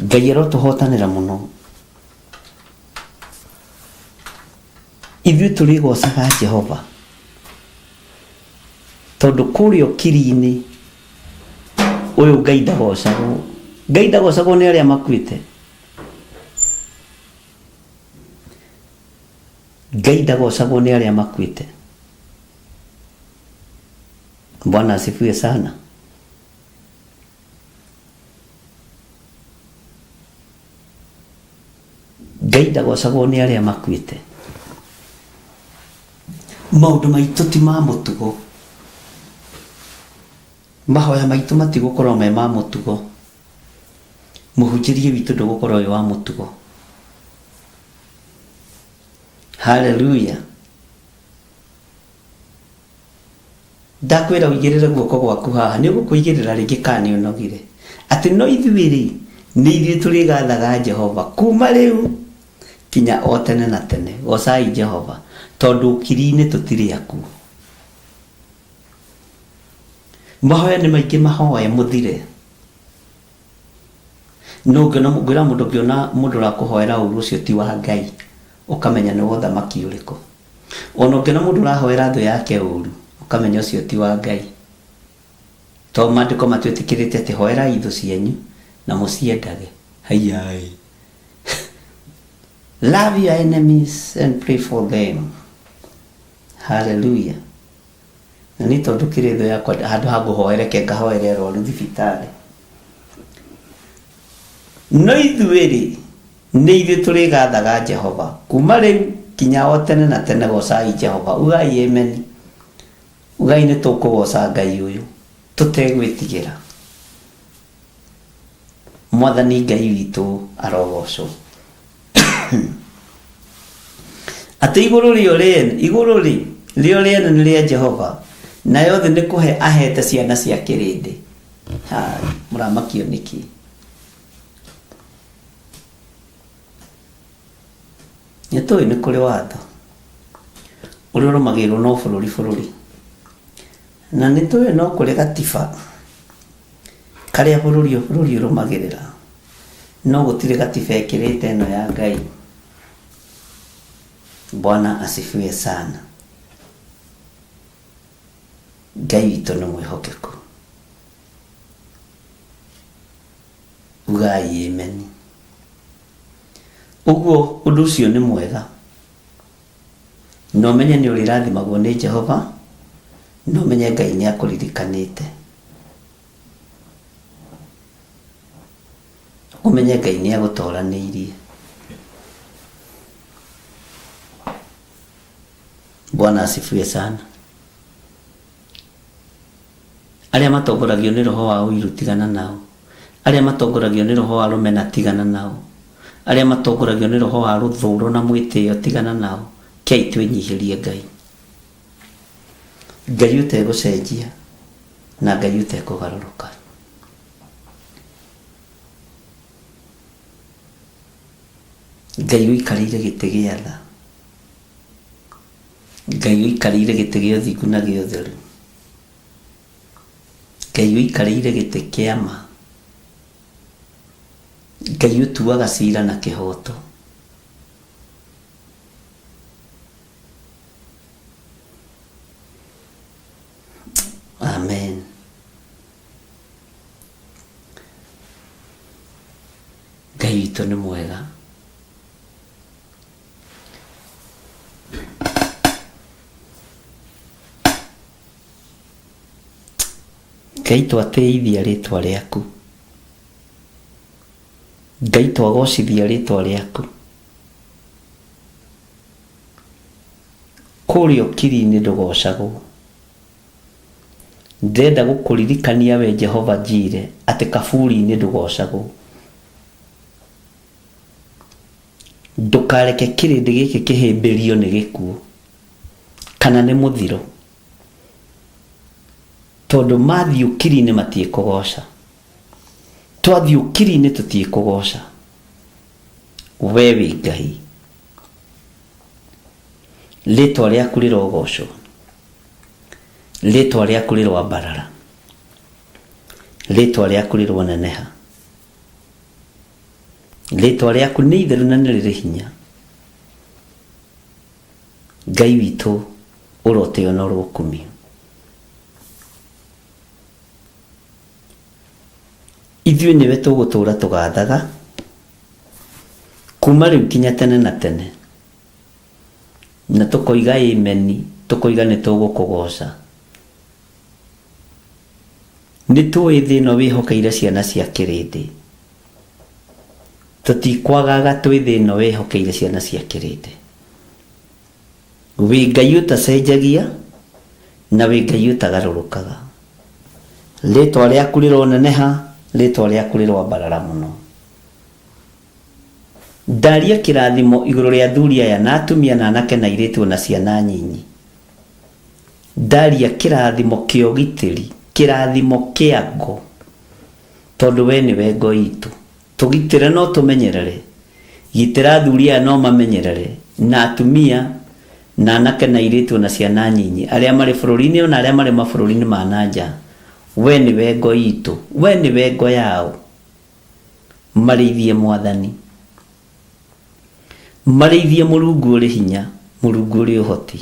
Ngai arotuhotanira muno. Ithuĩ tũrĩgocaga Jehova tondũ kũrĩa kiri-inĩ ũyũ Ngai ndagocagwo. Ngai ndagocagwo nĩ arĩa makuĩte. Ngai ndagocagwo nĩ arĩa makuĩte. Bwana asifiwe sana. Ngai ndagocagwo nĩ arĩa makuĩte. Maũndũ maitũ ti ma mũtugo. Mahoya maitũ matigũkorwo me ma mũtugo. Mũhunjĩrie witũ ndũgũkorwo wĩ wa mũtugo. Hallelujah. Ndakwĩra ũigĩrĩre guoko gwaku haha nĩ ũgũkũigĩrĩra rĩngĩ kana nĩ ũnogire. Atĩ no ithuĩ nĩ ithuĩ tũrĩgathaga Jehova kuma rĩu kinya o tene na tene. Gocai Jehova tondũ kiri-inĩ tũtirĩ akuo. Mahoya nĩ maingĩ mahoya mũthire. No ngĩona mũndũ ngĩona mũndũ ũrakũhoera ũru ũcio ti wa Ngai, ũkamenya nĩ wa ũthamaki ũrĩkũ. Ona ngĩona mũndũ ũrahoera thũ yake ũru, ũkamenya ũcio ti wa Ngai. Tondũ maandĩko matwĩtĩkĩrĩte atĩ hoerai thũ cianyu na mũciendage. Haiyai. Love your enemies and pray for them. Hallelujah. Na nĩ tondũ kĩrĩ thũ yakwa handũ ha ngũhoereke ngahoere arwaru thibitarĩ. No ithuĩ nĩ ithuĩ tũrĩgathaga Jehova kuma rĩu kinya o tene na tene. Gocai Jehova. Ugai amen. Ugai nĩ tũkũgoca Ngai ũyũ tũtegwĩtigĩra. Mwathani Ngai witũ arogocwo. Atĩ igũrũ rĩo rĩene nĩ rĩa Jehova, na yothe nĩ kũhe ahete ciana cia kĩrĩndĩ. Mũramakio nĩkĩ? Nĩtũĩ nĩ kũrĩ watho ũrĩa ũrũmagĩrĩrwo no bũrũri. Na nĩtũĩ no kũrĩ gatiba karĩa bũrũri ũrũmagĩrĩra. No gũtirĩ gatiba ĩkĩrĩte ĩno ya Ngai. Bwana asifiwe sana. Ngai witũ nĩ mwĩhokeku. Ugai amen. Ũguo ũndũ ũcio nĩ mwega. No menye nĩ ũrĩrathimagwo nĩ Jehova. No menye Ngai nĩ akũririkanĩte. Ũmenye Ngai nĩ agũtoranĩirie. Bwana asifiwe sana. Arĩa matongoragio nĩ roho wa ũiru tigana nao. Arĩa matongoragio nĩ roho wa rũmena tigana nao. Arĩa matongoragio nĩ roho wa rũthũũro na mwĩtĩĩo tigana nao. Kei twĩnyihĩrie Ngai. Ngai ũtegũcenjia na Ngai ũtekũgarũrũka. Ngai ũikarĩire gĩtĩ gĩa tha. Ngai ũikarĩire gĩtĩ gĩa ũthingu na gĩa ũtheru. Ngai ũikarĩire gĩtĩ kĩa ma. Ngai ũtuaga ciira na kĩhoto. Amen. Ngai witũ nĩ mwega. Ngai twatĩithia rĩtwa rĩaku. Ngai twagocithia rĩtwa rĩaku. kurio kiri-inĩ ndũgocagwo. Ndenda gũkũririkania we Jehova Jire atĩ kaburi-inĩ ndũgocagwo. Ndũkareke kĩrĩndĩ gĩkĩ kĩhĩmbĩrio nĩ gĩkuũ kana nĩ mũthiro, tondũ mathiĩ ũkiri-inĩ matiĩkũgoca, twathiĩ ũkiri-inĩ tũtiĩkũgoca. We wĩ Ngai, rĩtwa rĩaku rĩrogocwo, rĩtwa rĩaku rĩrwambarara, rĩtwa rĩaku rĩrwoneneha, rĩtwa rĩaku nĩ itheru na nĩ rĩrĩ hinya. Ngai witũ ũroteo na ũrokumio. Ithuĩ nĩwe tũgũtũũra tũgathaga kuma rĩu kinya tene na tene, na tũkoiga ameni, tũkoiga nĩ tũgũkũgoca. Nĩ tũĩ thĩ ĩno wĩhokeire ciana cia kĩrĩndĩ, tũtikwagaga twĩ thĩ ĩno wĩhokeire ciana cia kĩrĩndĩ. Wĩ Ngai ũtacenjagia na wĩ Ngai ũtagarũrũkaga. Rĩtwa rĩaku rĩroneneha, rĩtwa rĩaku rĩrwambarara mũno. Ndaria kĩrathimo igũrũ rĩa athuri aya na atumia na anake na airĩtu na ciana nyinyi. Ndaria kĩrathimo kĩa ũgitĩri, kĩrathimo kĩa ngo, tondũ we nĩwe ngo itũ. Tũgitĩre no tũmenyerere, gitĩra athuri aya no mamenyerere, na atumia na anake na airĩtu na ciana nyinyi arĩa marĩ bũrũri-inĩ na arĩa marĩ mabũrũri-inĩ ma nanja. We nĩwe ngo itũ, we nĩwe ngo yao. Marĩithie Mwathani, marĩithie Mũrungu ũrĩ hinya, Mũrungu ũrĩ ũhoti.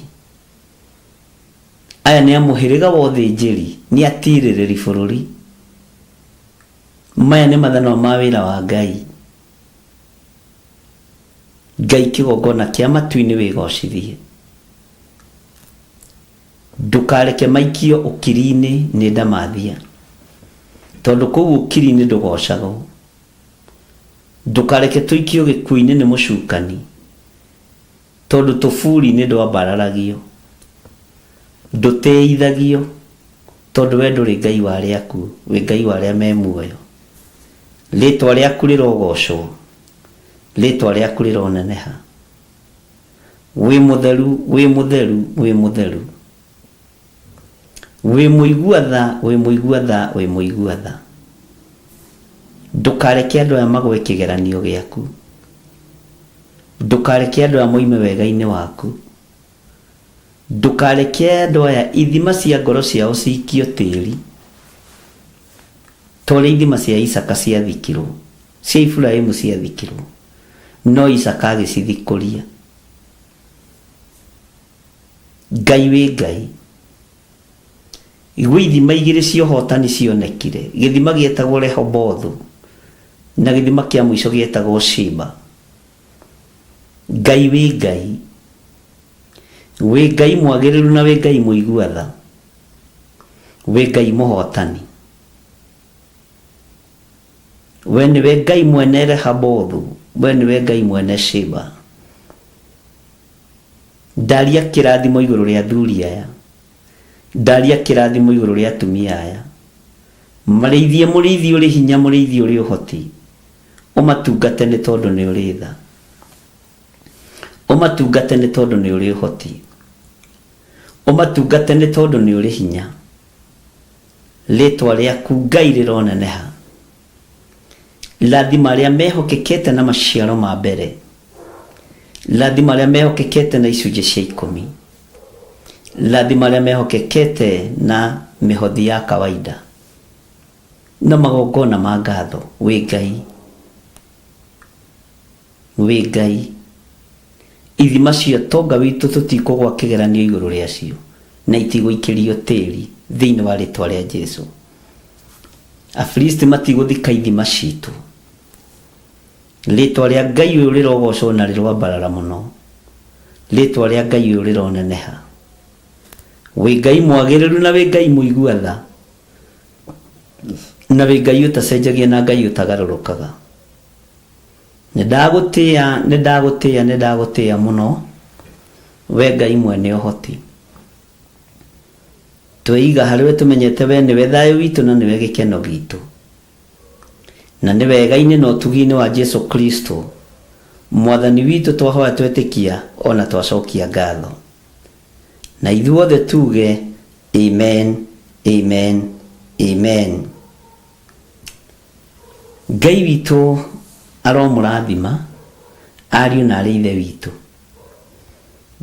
Aya nĩ amũhĩrĩga wa ũthĩnjĩri, nĩ atirĩrĩri bũrũri. Maya nĩ mathanwa ma wĩra wa Ngai. Ngai kĩgongona kĩa matu-inĩ wĩgocithie. Ndũkareke maikio ũkiri-inĩ nĩ ndamathia, tondũ kũu ũkiri-inĩ ndũgocagwo. Ndũkareke tũikio gĩkuũ-inĩ nĩ mũcukani, tondũ tũburi-inĩ ndwambararagio. Ndũtĩithagio, tondũ we ndũrĩ Ngai wa arĩa akuũ, wĩ Ngai wa arĩa me muoyo. Rĩtwa rĩaku rĩrogocwo, rĩtwa rĩaku rĩroneneha. Wĩ mũtheru, wĩ mũtheru, wĩ mũtheru. Wĩ mũigua tha, wĩ mũigua tha, wĩ mũigua tha. Ndũkareke andũ aya magwe kĩgeranio gĩaku. Ndũkareke andũ aya moime wega-inĩ waku. Ndũkareke andũ aya ithima cia ngoro ciao cikio tĩri, tore ithima cia Isaka ciathikirwo, cia Iburahĩmu ciathikirwo, no Isaka agĩcithikũria. Ngai wĩ Ngai. Igwe ithima igĩrĩ cia ũhotani cionekire, gĩthima gĩetagwo Rehobothu na gĩthima kĩa mũico gĩetagwo Shiba. Ngai wĩ Ngai. Wĩ Ngai mwagĩrĩru na wĩ Ngai mũigua tha, wĩ Ngai mũhotani. We nĩwe Ngai mwene Rehobothu, we nĩwe Ngai mwene Shiba. Ndaria kĩrathimo igũrũ rĩa athuri aya, ndaria kĩrathimo igũrũ rĩa atumia aya. Marĩithie mũrĩithi ũrĩ hinya, mũrĩithi ũrĩ ũhoti. Ũmatungate nĩ tondũ nĩ ũrĩ tha, ũmatungate nĩ tondũ nĩ ũrĩ ũhoti, ũmatungate nĩ tondũ nĩ ũrĩ hinya. Rĩtwa rĩaku Ngai rĩroneneha. Lathima arĩa mehokekete na maciaro ma mbere, lathima arĩa mehokekete na icunjĩ cia 10, lathima arĩa mehokekete na mĩhothi ya kawaida na magongona ma ngatho. Wĩ Ngai, wĩ Ngai. Ithima cio tonga witũ tũtikũgwa kĩgeranio igũrũ rĩacio, na itigũikĩrio tĩri thĩinĩ wa rĩtwa rĩa Jesũ. Afilisti matigũthika ithima citũ. Rĩtwa rĩa Ngai ũyũ rĩrogocwo na rĩrwambarara mũno, rĩtwa rĩa Ngai ũyũ rĩroneneha. Wĩ Ngai mwagĩrĩru na wĩ Ngai mũigua tha, na wĩ Ngai ũtacenjagia na Ngai ũtagarũrũkaga. Nĩndagũtĩĩa, nĩndagũtĩĩa, nĩndagũtĩĩa mũno. we Ngai mwene ũhoti twĩiga harĩwe tũmenyete we nĩwe thayũ witũ na nĩwe gĩkeno gitũ na nĩ wega-inĩ na ũtugi-inĩ wa Jesu Kristo mwathani witũ twahoya twetĩkia ona twacokia ngatho na ithuothe tuge amen amen amen. Ngai witũ aromũrathima ariũ na arĩ ithe witũ.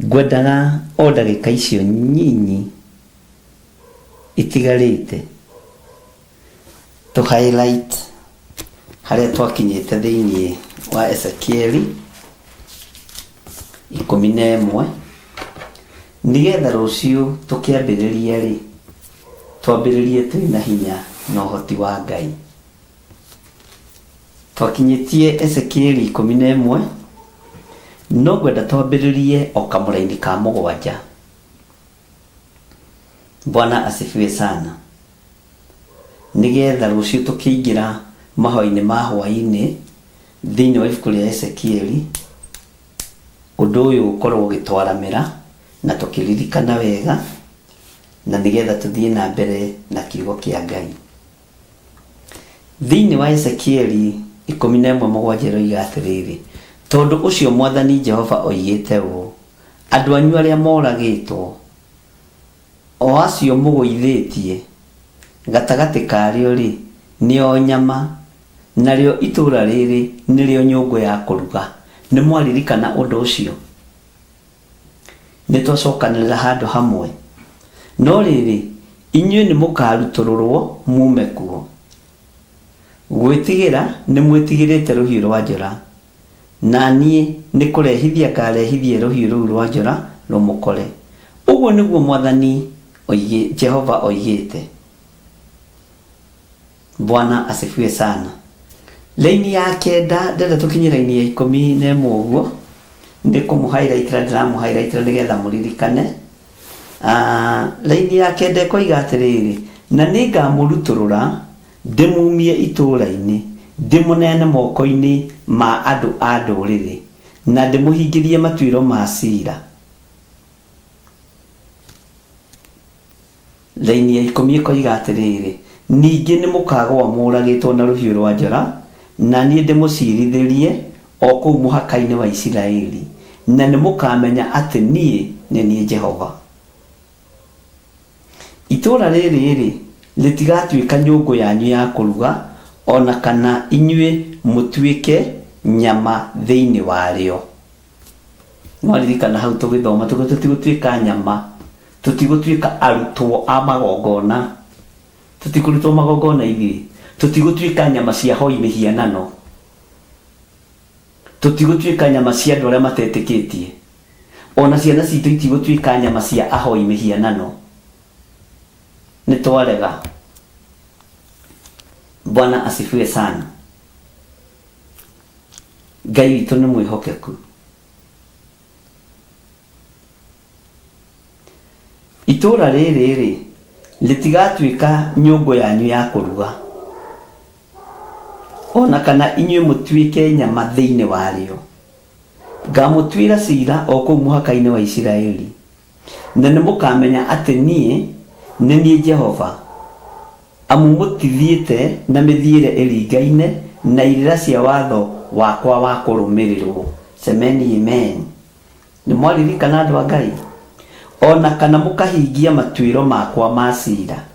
Ngwendaga o ndagĩka icio nyinyi itigarĩte to highlight harĩa twakinyĩte thĩinĩ wa Ezekieli 11 nigetha rũciũ tũkĩambĩrĩria rĩ twambĩrĩrie twĩna hinya na ũhoti wa Ngai. Twakinyĩtie Ezekieli 11 no ngwenda twambĩrĩrie o kamũraini ka mũgwanja. Bwana asifiwe sana. Nigetha rũciũ tũkĩingĩra mahoya-inĩ ma hwaĩ-inĩ thĩinĩ wa ibuku rĩa Ezekieli ũndũ ũyũ ũkorwo ũgĩtwaramĩra na tũkĩririkana wega na nigetha tũthiĩ na mbere na kiugo kĩa Ngai. Thĩinĩ wa Ezekieli 11:7 roiga atĩrĩrĩ, tondũ ũcio mwathani Jehova oigĩte ũũ, andũ anyu arĩa moragĩtwo o acio mũgũithĩtie gatagatĩ karĩo rĩ nĩo nyama narĩo itũũra rĩrĩ nĩrĩo nyũngũ ya kũruga. Nĩ mwaririkana ũndũ ũcio? Nĩ twacokanĩrĩra handũ hamwe. No rĩrĩ inyuĩ nĩ mũkarutũrũrwo mume kuo. Gwĩtigĩra nĩ mwĩtigĩrĩte rũhiũ rwa njora, na niĩ nĩ kũrehithia ngarehithia rũhiũ rũu rwa njora rũmũkore. Ũguo nĩguo mwathani Jehova oigĩte. Bwana asifiwe sana. Laini ya kenda ndenda tũkinyĩra laini ya 11 ũguo nĩ kũmũhighlightĩra ndĩramũhighlightĩra nĩgetha mũririkane. Laini ya kenda ĩkoiga atĩrĩrĩ, na nĩngamũrutũrũra ndĩmumie itũũra-inĩ ndĩmũneane moko-inĩ ma andũ a ndũrĩrĩ na ndĩmũhingĩrie matuĩro ma ciira. Laini ya 10 ĩkoiga atĩrĩrĩ, ningĩ nĩ mũkagwa mũragĩtwo na rũhiũ rwa njora na niĩ ndĩmũcirithĩrie o kũu mũhaka-inĩ wa Isiraeli na nĩ mũkamenya atĩ niĩ nĩ niĩ Jehova. Itũũra rĩrĩ rĩ rĩtigatuĩka nyũngũ yanyu ya kũruga ona kana inyuĩ mũtuĩke nyama thĩinĩ warĩo. Mwaririkana hau tũgĩthoma tũtigũtuĩka nyama, tũtigũtuĩka arutwo a magongona, tũtikũrutwo magongona ithuĩ, tũtigũtuĩka nyama cia hoi mĩhianano, tũtigũtuĩka nyama cia andũ arĩa matetĩkĩtie, ona ciana citũ itigũtuĩka nyama cia ahoi mĩhianano. Nĩ twarega. Bwana asifiwe sana. Ngai witũ nĩ mwĩhokeku. Itũũra rĩrĩ rĩ rĩtigatuĩka nyũngũ yanyu ya kũruga ona kana inyuĩ mũtuĩke nyama thĩinĩ warĩo. Ngamũtuĩra ciira o kũu mũhaka-inĩ wa Isiraeli na nĩ mũkamenya atĩ niĩ nĩ niĩ Jehova, amu mũtithiĩte na mĩthiĩre ĩringaine na irĩra cia watho wakwa wa kũrũmĩrĩrwo. Semeni amen. Nĩ mwaririkana andũ a Ngai? Ona kana mũkahingia matuĩro makwa ma ciira.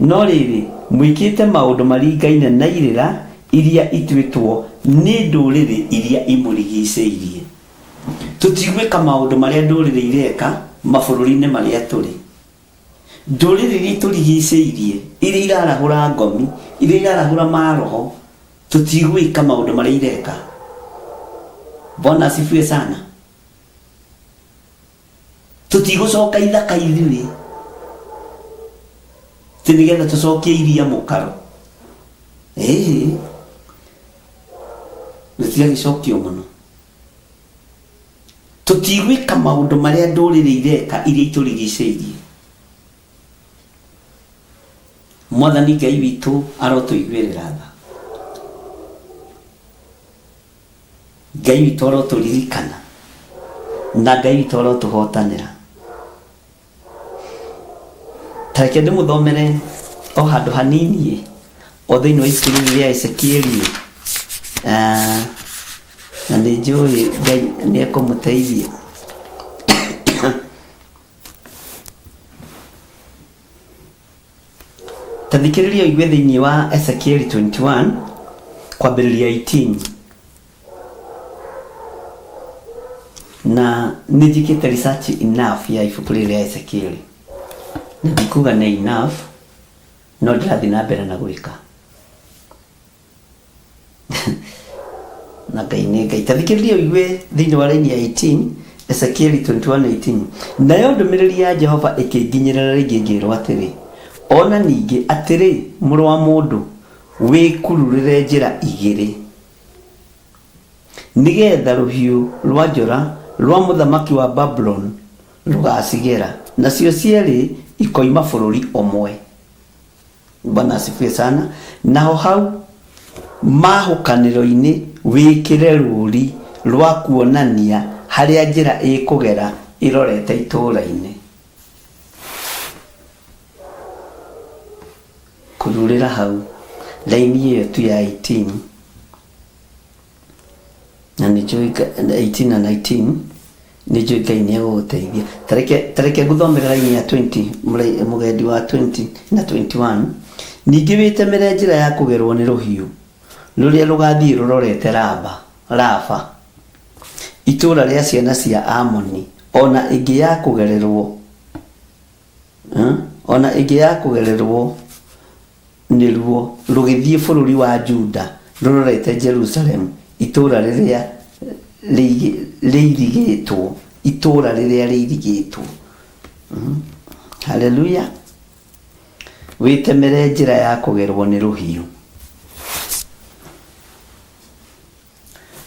No rĩrĩ mwĩkĩte maũndũ maringaine na irĩra iria ituĩtwo nĩ ndũrĩrĩ iria imũrigicĩirie. Tũtigwĩka maũndũ marĩa ndũrĩrĩ ireka mabũrũri-inĩ marĩa tũrĩ. Ndũrĩrĩ iria itũrigicĩirie iria irarahũra ngomi, iria irarahũra maroho, tũtigwĩka maũndũ marĩa ireka. Bwana asifiwe sana. Tũtigũcoka ithaka ithuĩ tĩ nĩgetha tũcokie iria mũkaro. Rĩtigagĩcokio mũno. Tũtigwĩka maũndũ marĩa ndũrĩrĩ ireka iria itũrigicĩirie. Mwathani Ngai witũ arotũiguĩrĩra tha. Ngai witũ arotũririkana na Ngai witũ arotuhotanĩra. Tareke ndĩmũthomere o handũ hanini o thĩinĩ wa ibuku rĩu rĩa Ezekieli, na nĩ njũĩ Ngai nĩ ekũmũteithia. Tathikĩrĩria igwe thĩinĩ wa Ezekieli 21 kwambĩrĩria 18, na nĩ njĩkĩte research enough ya ibuku rĩu rĩa Ezekieli. Ndikuga nĩ enough, no ndĩrathiĩ na mbere na gwĩka. Na Ngai nĩ Ngai. Tathikĩrĩria igwe thĩinĩ wa raini ya 18, Ezekieli 21:18. Nayo ndũmĩrĩri ya Jehova ĩkĩnginyĩrĩra rĩngĩ ngĩrwo atĩrĩ, ona ningĩ atĩrĩ, mũrũ wa mũndũ, wĩkururĩre njĩra igĩrĩ, nĩgetha rũhiũ rwa njora rwa mũthamaki wa Babylon rũgacigera, nacio cierĩ ikoima bũrũri ũmwe. Bwana asifiwe sana. Naho hau mahũkanĩro-inĩ wĩkĩre rũri rwa kuonania harĩa njĩra ĩkũgera ĩrorete itũũra-inĩ. Kururĩra hau laini ĩyo tu ya 18 na nĩjũĩ 18 na 19 nĩjũĩ Ngai nĩ egũgũteithia. Tareke ngũthomera laini ya 20, mũgendi wa 20 na 21. Ningĩ wĩtemere njĩra ya kũgerwo nĩ rũhiũ rũrĩa rũgathiĩ rũrorete Raba, itũũra rĩa ciana cia Amoni, ona ĩngĩ ya kũgererwo nĩruo rũgĩthiĩ bũrũri wa Juda rũrorete Jerusalem, itũũra rĩrĩa rĩirigĩtwo. Haleluya. Wĩtemere njĩra ya kũgerwo nĩ rũhiũ.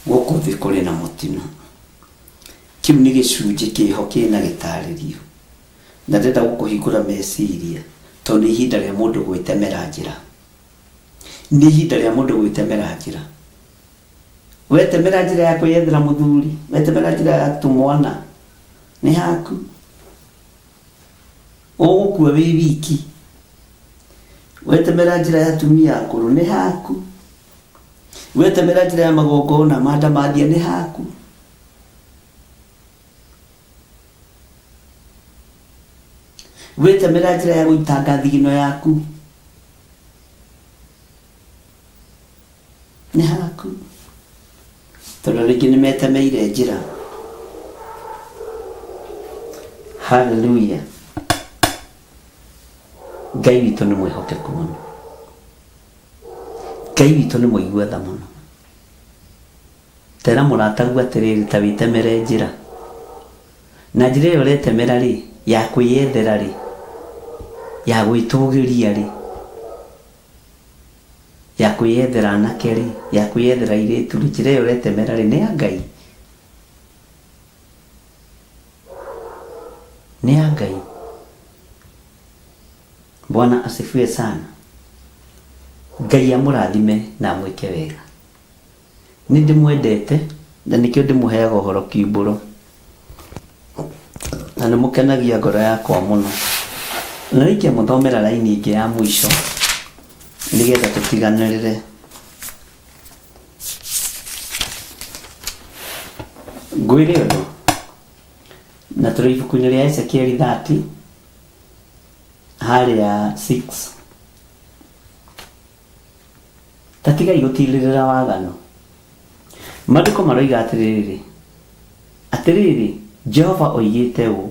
Gũkũ thĩ kũrĩ na mũtino. Kĩu nĩ gĩcunjĩ kĩho kĩna gĩtarĩrio, na ndĩrenda gũkũhingũra meciria, tondũ ihinda rĩa mũndũ gwĩtemera njĩra. Nĩ ihinda rĩa mũndũ gwĩtemera njĩra. Wetemera njĩra ya kwĩyethera mũthuri, wetemera njĩra ya tũmwana, nĩ haku. Ũgũkua wĩ wiki. Wetemera njĩra ya tumia akũrũ, nĩ haku. Wetemera njĩra ya magongona mandamathia, nĩ haku. Wetemera njĩra ya gũitanga thigino yaku, nĩ haku. Tondũ rĩngĩ nĩ metemeire njĩra. Haleluya. Ngai witũ nĩ mwĩhokeku mũno. Ngai witũ nĩ mũigua tha mũno. Tera mũratagu atĩrĩrĩ, ta wĩtemere njĩra. Na njĩra ĩyo ũretemera rĩ, ya kwĩyethera rĩ, ya gwĩtũgĩria rĩ, ya kwĩyethera anake rĩ, ya kwĩyethera airĩtu rĩ, njĩra ĩyo ũretemera rĩ, nĩ ya Ngai. Nĩ ya Ngai. Bwana asifiwe sana. Ngai amũrathime na amwĩke wega. Nĩ ndĩmwendete na nĩkĩo ndĩmũheaga ũhoro kiumbũro, na nĩ mũkenagia ngoro yakwa mũno. Na rĩngĩ mũthomera laini ĩngĩ ya mũico nĩgetha tũtiganĩrĩre. Ngwĩre ũndũ, na tũrĩ ibuku-inĩ rĩa Ezekieli 30 harĩa 6. Tatigai gũtirĩrĩra wagano. Maandĩko maroiga atĩrĩrĩ, Jehova oigĩte ũũ,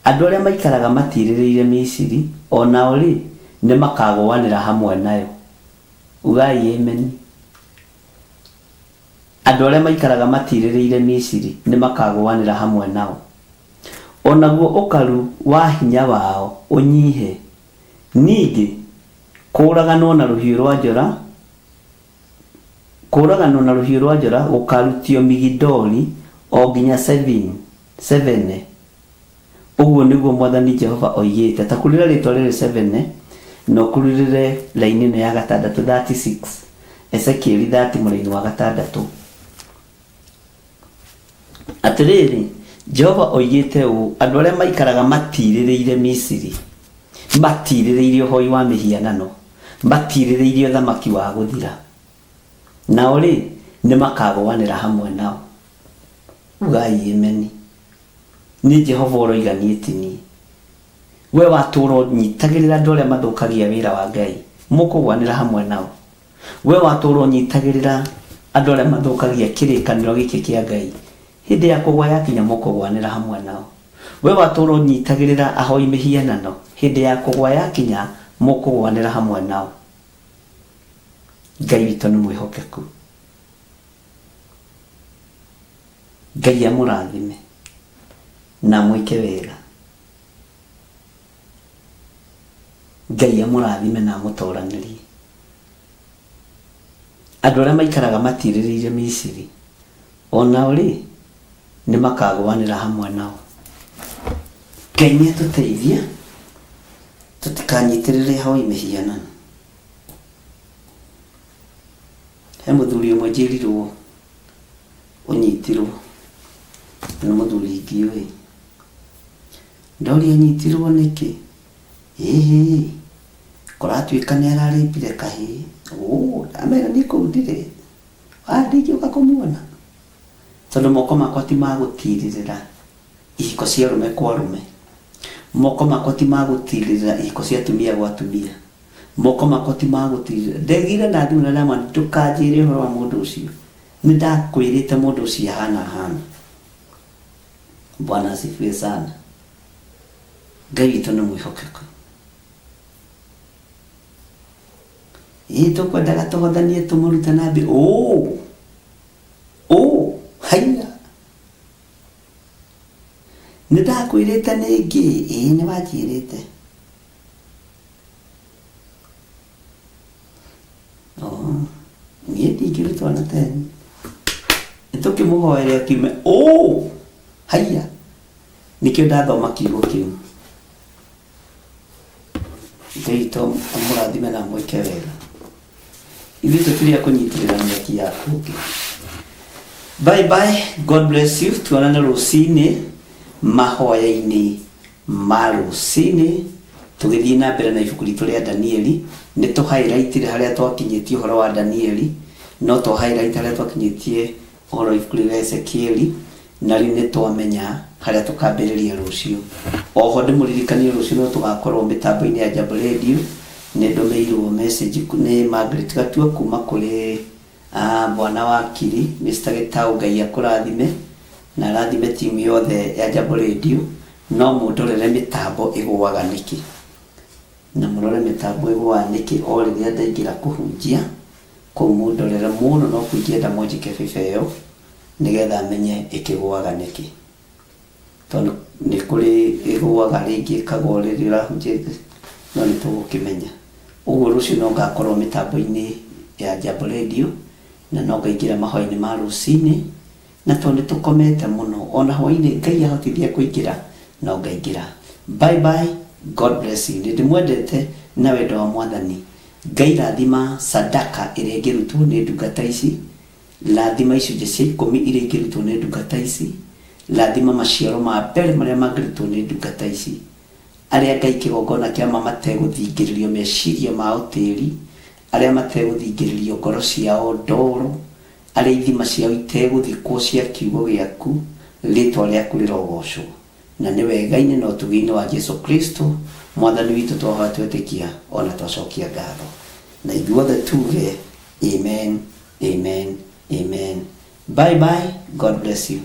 andũ arĩa maikaraga matirĩrĩire Misiri, o nao rĩ, nĩ makagũanĩra hamwe nayo. Ugai amen. Andũ arĩa maikaraga matirĩrĩire Misiri nĩ makagũanĩra hamwe nao. Onaguo ũkaru wa hinya wao ũnyihe. Ningĩ kũraganwo na rũhiũ rwa njora gũkarutio Migidoli o nginya 7. Ũguo nĩguo Mwathani Jehova oigĩte. Ta kurĩra rĩtwa rĩrĩ 7 no kurĩrĩre laini ya 6, 36. Ezekieli 30 mũraini wa 6. Atĩrĩrĩ, Jehova oigite u andu aria maikaraga matiririire Misiri, matiririire hoi wa mihianano, matiririire thamaki wa guthira, nao ri ni makagwanira hamwe nao. Ugai ameni. Ni Jehova oroiganĩtie ni we watũũra nyitagĩrĩra andũ arĩa mathũkagia wĩra wa Ngai, mũkũgwanĩra hamwe nao. We watũũra nyitagĩrĩra andũ arĩa mathũkagia kĩrĩkanĩro gĩkĩ kĩa Ngai, hĩndĩ ya kũgwa yakinya mũkũgwanĩra hamwe nao. We watũũra nyitagĩrĩra ahoi mĩhianano, hĩndĩ ya kũgwa yakinya mũkũgwanĩra hamwe nao. Ngai witũ nĩ mwĩhokeku. Ngai amũrathime na mwĩke wega. Ngai amũrathime na amũtoranĩrie. Andũ arĩa maikaraga matirĩrĩire Misiri, onao rĩ nĩ makagwanĩra hamwe nao. Ngai nĩ atũteithie tũtikanyitĩrĩre hoi mĩhianano. He mũthuri ũmwe njĩrirwo ũnyitirwo nĩ mũthuri ingĩ. Ndoria nyitirwo nĩkĩ? Kũratuĩka nĩ ararĩpire kahĩĩ. Amera nĩ kũu ndirĩ. Ndingĩũka kũmuona. Tondũ moko makwa ti magũtirĩrĩra ihiko cia arũme kwa arũme. Moko makwa ti magũtirĩrĩra ihiko cia atumia gwa atumia. Moko makwa ti magũtirĩrĩra. Ndegire na thuna na mwana ndũkanjĩre ũhoro wa mũndũ ũcio. Nĩ ndakwĩrĩte mũndũ ũcio hana. Bwana asifiwe sana. Ngai witũ nĩ mwĩhokeku. Tũkwendaga tũhothanie tũmũruta na mbere. Haiya. Nĩ ndakwĩrĩte nĩngĩ. Nĩ wanjĩrĩte. Niĩ ndingĩrutwo na tene. Nĩtũkĩmũhoere akiume. Haiya. Nĩkĩo ndathoma kiugo kĩu. Ngai witũ amũrathime na mwĩke wega. Ithuĩ tũtiria kũnyitĩrĩra mĩaki yaku. Bye bye. God bless you. Tuonane rũcinĩ mahoya-inĩ ma rũcinĩ. Tũgĩthiĩ na mbere na ibuku ritũ rĩa Danieli. Nĩ tũ-highlightire harĩa twakinyĩtie ũhoro wa Danieli. No tũ-highlight harĩa twakinyĩtie ũhoro wa ibuku rĩa Ezekieli. Na rĩu nĩ twamenya harĩa tũkambĩrĩria rũciũ. Oho ndĩmũririkanie rũciũ no tũgakorwo mĩtambo-inĩ ya Jambo Radio. Nĩ ndũmĩirwo message nĩ Margaret Gatua kuma kũrĩ Bwana Wakiri, Mr. Gitau. Ngai akũrathime na arathime timu yothe ya Jambo Radio. No mũndorere mĩtambo ĩgũaga nĩkĩ, na mũrore mĩtambo ĩgũaga nĩkĩ o rĩrĩa ndaingĩra kũhunjia. Kũu mũndorere mũno no kũingĩenda mũnjike biba ĩyo nĩgetha amenye ĩkĩgũaga nĩkĩ. Tondũ nĩ kũrĩ ĩgũaga rĩngĩ ĩkagwo rĩrĩa ũrahunjia, no nĩ tũgũkĩmenya. Ũguo rũciũ no ngakorwo mĩtambo-inĩ ya Jambo Radio na no ngaingĩra mahoya-inĩ ma rũcinĩ. Na tondũ nĩ tũkomete mũno, ona hwainĩ Ngai ahotithia kũingĩra no ngaingĩra. Bye bye. God bless you. Nĩ ndĩmwendete na wendo wa Mwathani. Ngai rathima sadaka ĩrĩa ĩngĩrutwo nĩ ndungata ici. Rathima icunjĩ cia 10 iria ingĩrutwo nĩ ndungata ici. Rathima maciaro ma mbere marĩa mangĩrutwo nĩ ndungata ici. Arĩa Ngai kĩgongona kĩa mategũthingĩrĩrio meciria mao tĩri, arĩa mategũthingĩrĩrio ngoro ciao ndoro, arĩa ithima ciao itegũthikwo cia kiugo gĩaku, rĩtwa rĩaku rĩrogocwo. Na nĩ wega-inĩ na ũtugi-inĩ wa Jesu Kristo Mwathani witũ twahoya twetĩkia ona twacokia ngatho. Na ithuothe tuge amen, amen, amen. Bye bye. God bless you.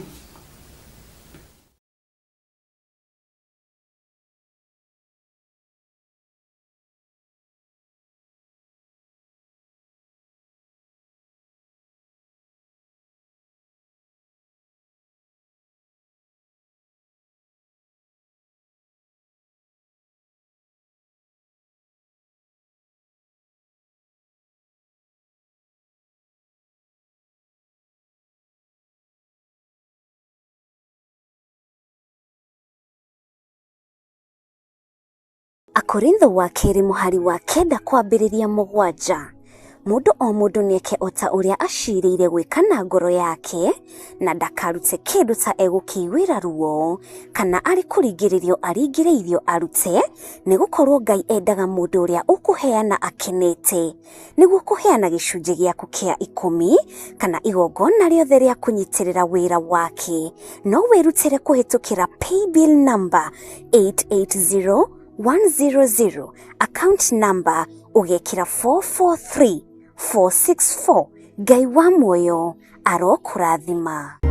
Akorintho wa kerĩ mũhari wa 9 kwambĩrĩria 7. Mundu o mundu nieke ota uria aciriire gwika na ngoro yake na ndakarute kindu ta egukiwira ruo kana ari kuringiririo aringiriirio arute nigukorwo Ngai endaga mundu uria ukuheana akenete niguo kuheana gicunji giaku kia 10 kana igongona riothe ria kunyitirira wira wake no wirutire kuhitukira paybill number 880100 account number ugekira 443464 Ngai wa muoyo arokurathima.